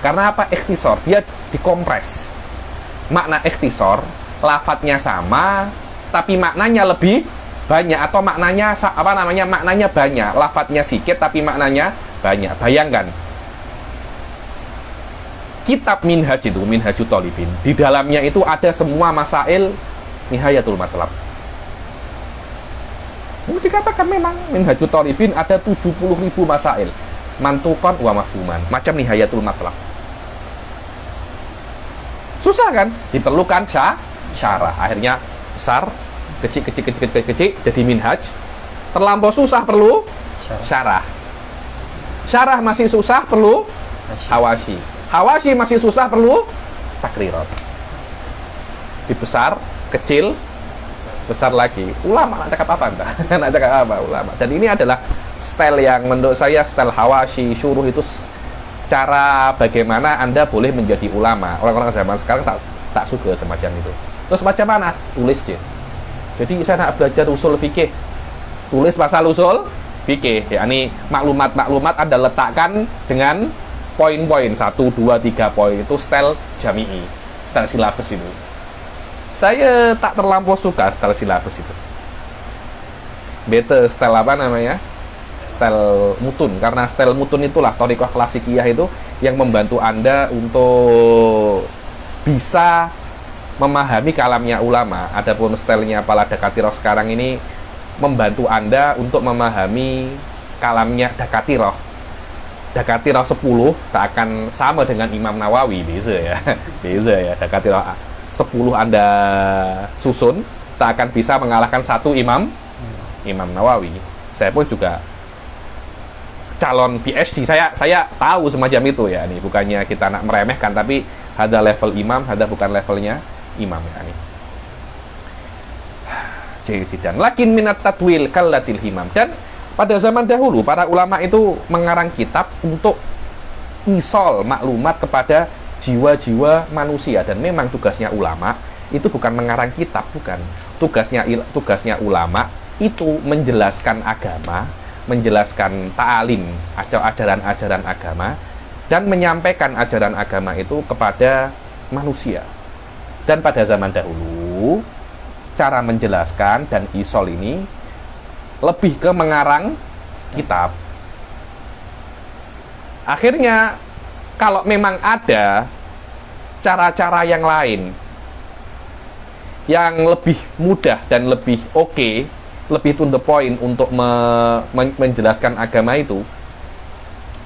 Karena apa? Ikhtisar, dia dikompres. Makna ikhtisar, lafadznya sama, tapi maknanya lebih banyak, atau maknanya apa namanya? Maknanya banyak, lafadznya sedikit tapi maknanya banyak. Bayangkan, kitab Minhaj itu, Minhajut Thalibin, di dalamnya itu ada semua masail Nihayatul Matlab. Ini dikatakan memang Minhajut Thalibin ada 70.000 masail, mantuqan wa mafhuman, macam Nihayatul Matlab. Susah kan? Diperlukan syarah. Akhirnya besar, kecil jadi Minhaj. Terlampau susah perlu syarah. Syarah masih susah perlu hawashi. Hawashi masih susah perlu takrirat. Dibesar, kecil, besar lagi. Ulama nak cakap apa entah? Nak cakap apa ulama? Dan ini adalah style yang menurut saya style hawashi, syuruh itu cara bagaimana Anda boleh menjadi ulama. Orang-orang zaman sekarang tak suka semacam itu. Terus macam mana? Tulis je. Jadi saya nak belajar usul fikih. Tulis pasal usul fikih. Yakni maklumat-maklumat Anda letakkan dengan poin-poin 1, 2, 3 poin. Itu style jami'i, style silabus itu. Saya tak terlampau suka style silabus itu. Better style apa namanya? Style mutun. Karena style mutun itulah thariqah klasikiyah itu yang membantu Anda untuk bisa memahami kalamnya ulama. Adapun stylenya Pala Dakatirah sekarang ini membantu Anda untuk memahami kalamnya Dakatirah. Dakatirah 10 tak akan sama dengan Imam Nawawi, beza ya. Beza ya. Dakatirah 10 Anda susun tak akan bisa mengalahkan satu Imam Nawawi. Saya pun juga calon PhD, saya tahu semacam itu ya. Nih bukannya kita nak meremehkan, tapi ada level imam, ada bukan levelnya imam ya nih. Jadi lakin minat tatwil kallatil himam. Dan pada zaman dahulu para ulama itu mengarang kitab untuk isol maklumat kepada jiwa-jiwa manusia. Dan memang tugasnya ulama itu bukan mengarang kitab, bukan. Tugasnya ulama itu menjelaskan agama, menjelaskan ta'alim atau ajaran-ajaran agama, dan menyampaikan ajaran agama itu kepada manusia. Dan pada zaman dahulu cara menjelaskan dan isol ini lebih ke mengarang kitab. Akhirnya kalau memang ada cara-cara yang lain yang lebih mudah dan lebih oke, lebih to the point untuk menjelaskan agama itu,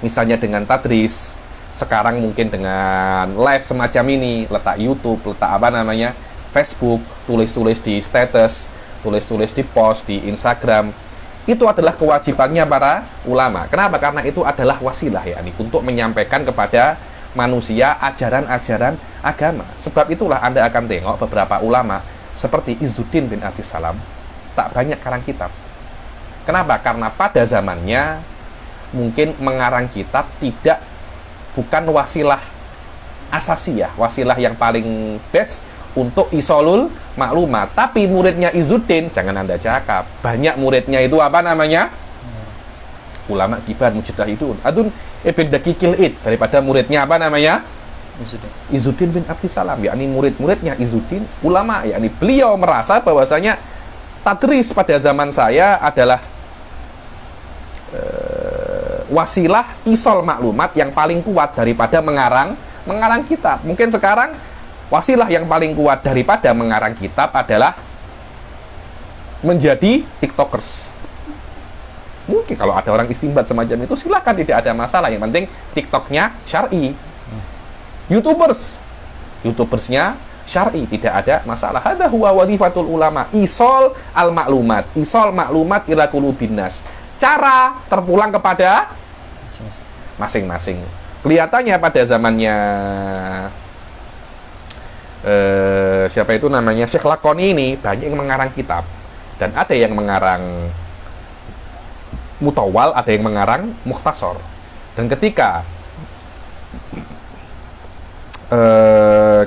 misalnya dengan tadris, sekarang mungkin dengan live semacam ini, letak YouTube, letak Facebook, tulis-tulis di status, tulis-tulis di post di Instagram, itu adalah kewajibannya para ulama. Kenapa? Karena itu adalah wasilah untuk menyampaikan kepada manusia ajaran-ajaran agama. Sebab itulah Anda akan tengok beberapa ulama seperti Izzuddin bin Abdissalam tak banyak karang kitab. Kenapa? Karena pada zamannya mungkin mengarang kitab bukan wasilah asasiyah, wasilah yang paling best untuk isolul maklumat. Tapi muridnya Izzuddin, jangan Anda cakap, banyak muridnya itu ulama kibar mujtahidun. Adun ibn Daqiqil Id, daripada muridnya Izzuddin bin Abdissalam, murid-muridnya Izzuddin ulama, beliau merasa bahwasanya tadris pada zaman saya adalah wasilah isol maklumat yang paling kuat daripada mengarang kitab. Mungkin sekarang wasilah yang paling kuat daripada mengarang kitab adalah menjadi tiktokers. Mungkin kalau ada orang istimbat semacam itu, silakan, tidak ada masalah. Yang penting tiktoknya syar'i. YouTubersnya syar'i, tidak ada masalah. Hadza huwa wadifatul ulama, isol al maklumat, isol maklumat ila qulubin nas. Cara terpulang kepada masing-masing. Kelihatannya pada zamannya siapa itu namanya, Syekh Lakoni ini, banyak yang mengarang kitab, dan ada yang mengarang mutawal, ada yang mengarang mukhtasar. Dan ketika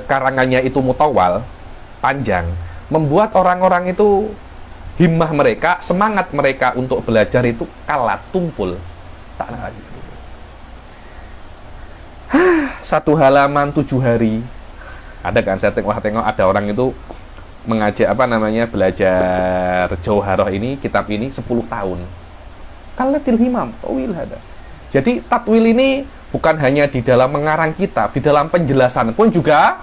karangannya itu mutawal, panjang, membuat orang-orang itu himmah mereka, semangat mereka untuk belajar itu kalat, tumpul. Tak lagi. Satu halaman 7 hari. Ada kan, saya tengok ada orang itu mengajak belajar Jauharah ini, kitab ini 10 tahun. Kalatil himam, tawil hada. Jadi tatwil ini bukan hanya di dalam mengarang kitab, di dalam penjelasan pun juga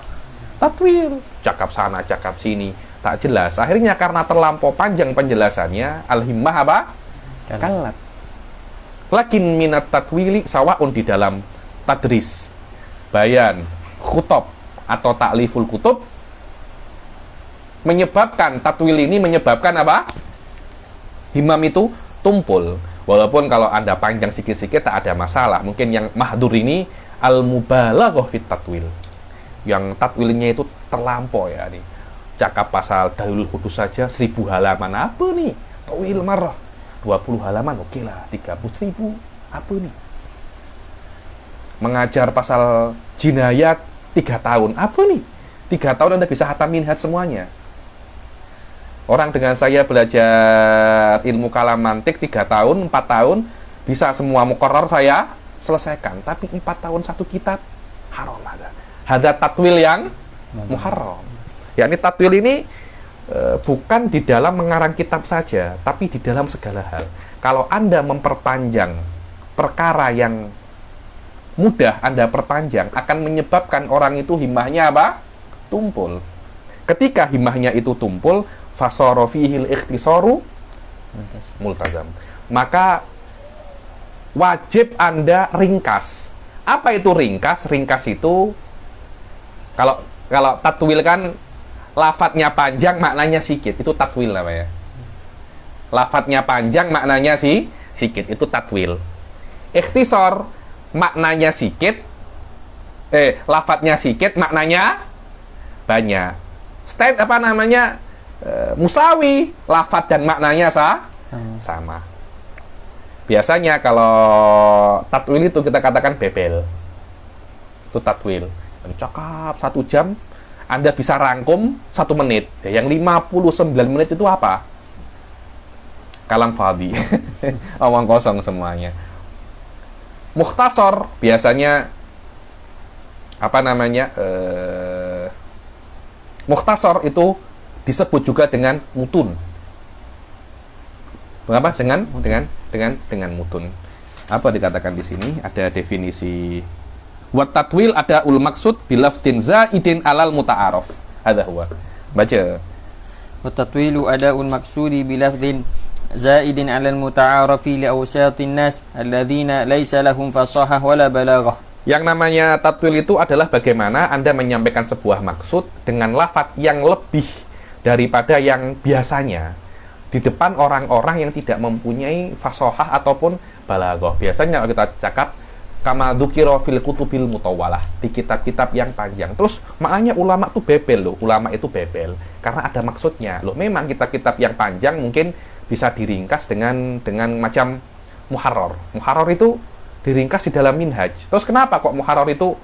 tatwil. Cakap sana, cakap sini, tak jelas. Akhirnya karena terlampau panjang penjelasannya, al-himmah kalat. Lakin minat tatwili sawaun, di dalam tadris, bayan, khutab atau ta'liful kutub, menyebabkan tatwil ini menyebabkan himam itu tumpul. Walaupun kalau Anda panjang sikit-sikit tak ada masalah. Mungkin yang mahdur ini al-mubalaghah fit tatwil. Yang tatwilnya itu terlampau nih. Cakap pasal dalil kudus saja 1000 halaman, apa nih? Tawil marah 20 halaman, oke lah, 30.000, apa nih? Mengajar pasal jinayat 3 tahun, apa nih? 3 tahun Anda bisa hatam minhaj semuanya. Orang dengan saya belajar ilmu kalam mantik 3 tahun, 4 tahun, bisa semua muqarrar saya selesaikan. Tapi 4 tahun satu kitab, haram ada. Ada tatwil yang muharram. Yakni tatwil ini bukan di dalam mengarang kitab saja, tapi di dalam segala hal. Kalau Anda memperpanjang perkara yang mudah, Anda perpanjang, akan menyebabkan orang itu himmahnya tumpul. Ketika himmahnya itu tumpul, fasara fihil ikhtisaru multazam. Maka wajib Anda ringkas. Apa itu ringkas? Ringkas itu kalau tatwil kan lafadznya panjang, maknanya sikit. Itu tatwil namanya. Lafadznya panjang, maknanya sikit. Itu tatwil. Ikhtisar, maknanya sikit. Lafadznya sikit, maknanya banyak. Musawi, lafadz dan maknanya sama. Biasanya kalau tatwil itu kita katakan bebel. Itu tatwil. Cakap 1 jam, Anda bisa rangkum 1 menit. Yang 59 menit itu apa? Kalam fadhi. Omong kosong semuanya. Mukhtasar biasanya mukhtasar itu disebut juga dengan mutun. Mengapa dengan mutun? Apa dikatakan di sini? Ada definisi. Wat tatwil ada ul maksud bilafdin zaidin alal muta'aruf. Hadza huwa. Baca. Wa tatwilu ada'un maqsudi bilafdhin zaidin 'ala al-muta'arafi li awsatin nas alladhina laysa lahum fasahah wala balaghah. Yang namanya tatwil itu adalah bagaimana Anda menyampaikan sebuah maksud dengan lafaz yang lebih daripada yang biasanya di depan orang-orang yang tidak mempunyai fasahah ataupun balaghah. Biasanya kalau kita cakap kama dzukira fil kutubil mutawwalah, di kitab-kitab yang panjang. Terus maknanya ulama itu bebel loh, ulama itu bebel karena ada maksudnya. Loh, memang kitab-kitab yang panjang mungkin bisa diringkas dengan macam muharrar. Muharrar itu diringkas di dalam minhaj. Terus kenapa kok muharrar itu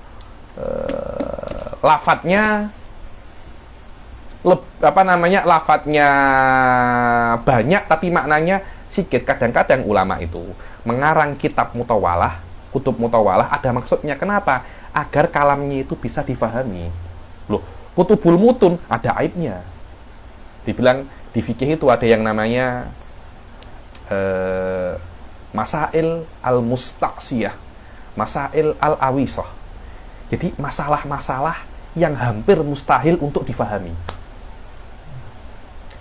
lafadznya lafadznya banyak tapi maknanya sedikit. Kadang-kadang ulama itu mengarang kitab mutawalah, kutub mutawalah ada maksudnya. Kenapa? Agar kalamnya itu bisa difahami. Loh, kutubul mutun ada aibnya. Dibilang di fikih itu ada yang namanya masail al-mustaqsiyah, masail al-awisah. Jadi masalah-masalah yang hampir mustahil untuk difahami.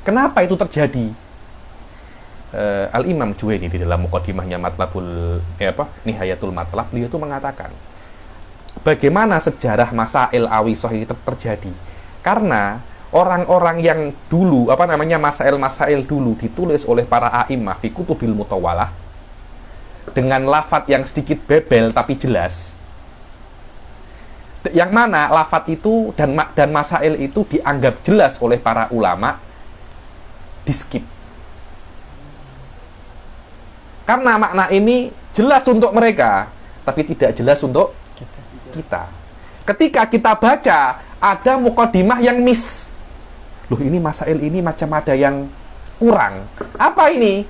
Kenapa itu terjadi? Al-Imam Juwaini di dalam muqaddimahnya Nihayatul Matlab, dia itu mengatakan bagaimana sejarah masail awisah itu terjadi. Karena orang-orang yang dulu masail-masail dulu ditulis oleh para a'imah fi kutubil mutawalah dengan lafadz yang sedikit bebel tapi jelas. Yang mana lafadz itu dan masail itu dianggap jelas oleh para ulama, di skip. Karena makna ini jelas untuk mereka, tapi tidak jelas untuk kita. Ketika kita baca, ada muqaddimah yang miss. Loh, ini masail ini macam ada yang kurang. Apa ini?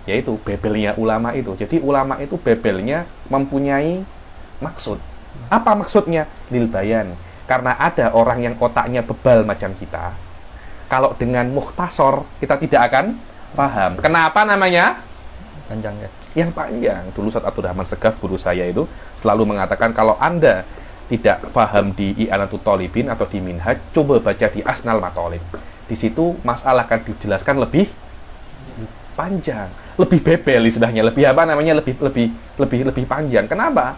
Yaitu bebelnya ulama itu. Jadi ulama itu bebelnya mempunyai maksud. Apa maksudnya? Lil bayan. Karena ada orang yang otaknya bebal macam kita. Kalau dengan mukhtasar kita tidak akan paham. Kenapa namanya? Panjang ya. Yang panjang. Dulu Ustaz Abdurrahman Segaf, guru saya itu selalu mengatakan kalau Anda tidak paham di I'anatul Thalibin atau di Minhaj, coba baca di Asnal Mathalib. Di situ masalah akan dijelaskan lebih panjang, lebih bebel istilahnya, lebih panjang. Kenapa?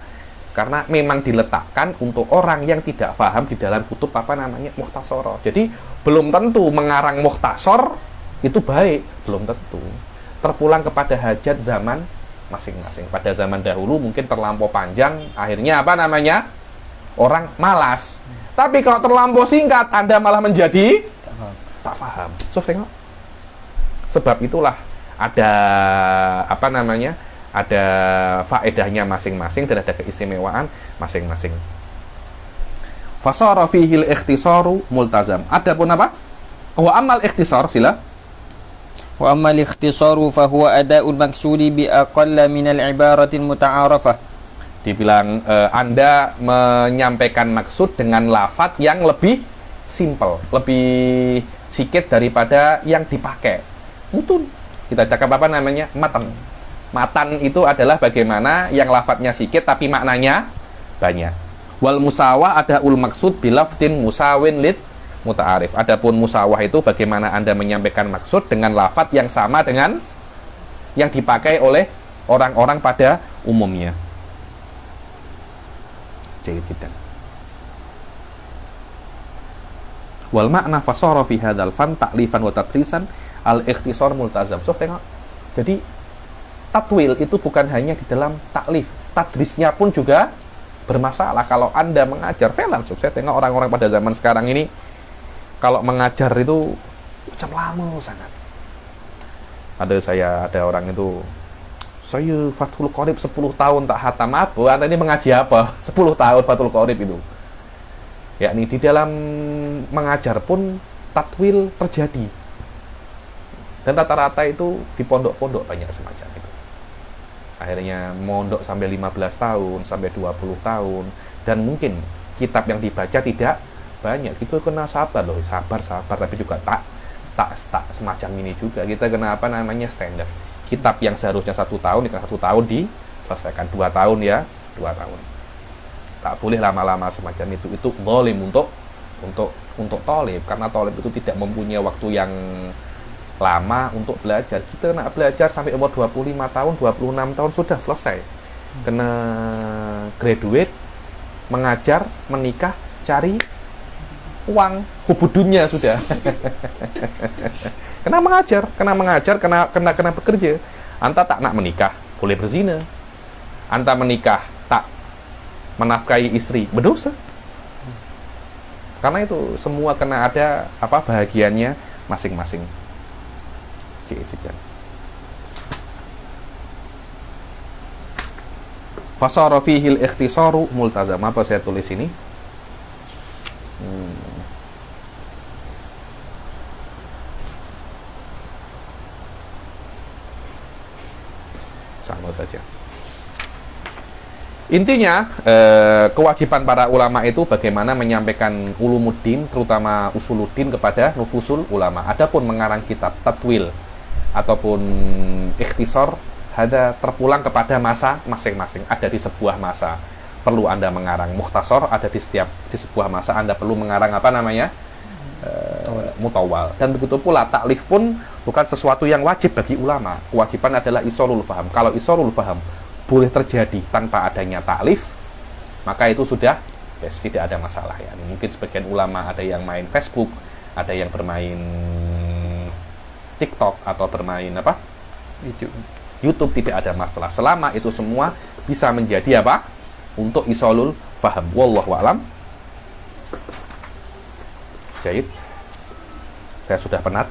Karena memang diletakkan untuk orang yang tidak paham di dalam kutub mukhtasara. Jadi belum tentu mengarang mukhtasar itu baik, belum tentu. Terpulang kepada hajat zaman masing-masing. Pada zaman dahulu mungkin terlampau panjang, akhirnya orang malas. Tapi kalau terlampau singkat, Anda malah menjadi tak paham. So, tengok. Sebab itulah ada ada faedahnya masing-masing dan ada keistimewaan masing-masing. Fasara fihil ikhtisaru multazam. Adapun apa? Wa amal ikhtisar, sila. Wa amal ikhtisaru fa huwa ada'ul maqsudi bi aqalla min al-ibaratil muta'arafah. Dibilang Anda menyampaikan maksud dengan lafadz yang lebih simple, lebih sedikit daripada yang dipakai. Mutun. Kita cakap matan. Matan itu adalah bagaimana yang lafadznya sedikit tapi maknanya banyak. Wal musawah ada ul maksud bilafdin musawin lid muta'arif. Adapun musawah itu bagaimana Anda menyampaikan maksud dengan lafadz yang sama dengan yang dipakai oleh orang-orang pada umumnya. Jayid. Wal makna fasara fi hadzal fan ta'lifan wa tadrisan al-ikhtisar multazam. So, tengok. Jadi tatwil itu bukan hanya di dalam taklif, tadrisnya pun juga bermasalah. Kalau Anda mengajar saya tengok orang-orang pada zaman sekarang ini kalau mengajar itu macam lama sangat. Ada orang itu, saya Fathul Qorib 10 tahun tak hatam. Apa? Anda ini mengaji apa? 10 tahun Fathul Qorib itu. Yakni di dalam mengajar pun tatwil terjadi. Dan rata-rata itu di pondok-pondok banyak semacam itu. Akhirnya mondok sampai 15 tahun, sampai 20 tahun. Dan mungkin kitab yang dibaca tidak banyak. Itu kena sabar loh, sabar, tapi juga tak semacam ini juga. Kita kena apa namanya standar. Kitab yang seharusnya 1 tahun, ini 1 tahun diselesaikan, 2 tahun ya, 2 tahun. Tak boleh lama-lama semacam itu. Itu zalim untuk thalib, karena thalib itu tidak mempunyai waktu yang lama untuk belajar. Kita kena belajar sampai umur 25 tahun, 26 tahun sudah selesai. Kena graduate, mengajar, menikah, cari uang, kubudunya sudah. kena mengajar, kena bekerja. Anta tak nak menikah, boleh berzina. Anta menikah, tak menafkahi istri, berdosa. Karena itu semua kena ada apa bahagiannya masing-masing. Cik. Fasara fihil ikhtisaru multazam. Apa saya tulis ini? Sama saja. Intinya, kewajiban para ulama itu bagaimana menyampaikan ulumuddin, terutama usuluddin kepada nufusul ulama. Adapun mengarang kitab tatwil ataupun ikhtisar, ada terpulang kepada masa masing-masing. Ada di sebuah masa perlu Anda mengarang mukhtasar, ada di sebuah masa Anda perlu mengarang apa namanya? Mutawal. Dan begitu pula taklif pun bukan sesuatu yang wajib bagi ulama. Kewajiban adalah isolul faham. Kalau isolul faham boleh terjadi tanpa adanya taklif, maka itu sudah tidak ada masalah ya. Mungkin sebagian ulama ada yang main Facebook, ada yang bermain TikTok atau bermain apa? YouTube tidak ada masalah. Selama itu semua bisa menjadi apa? Untuk isolul faham. Wallahu a'lam. Jahid. Saya sudah penat.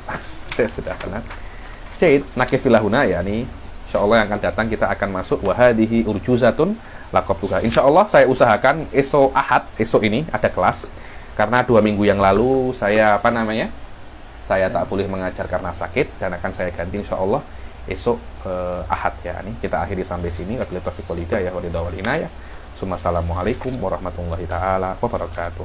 Jahid. Nakifilahuna ya nih. InsyaAllah yang akan datang kita akan masuk wahadihi urjuzatun laqabtuha. InsyaAllah saya usahakan esok ini ada kelas, karena 2 minggu yang lalu saya saya tak boleh mengajar karena sakit, dan akan saya ganti InsyaAllah esok Ahad ya. Nih kita akhiri sampai sini. Wabillahi taufiq wal hidayah wa ridha wal inayah. Assalamualaikum warahmatullahi taala wabarakatuh.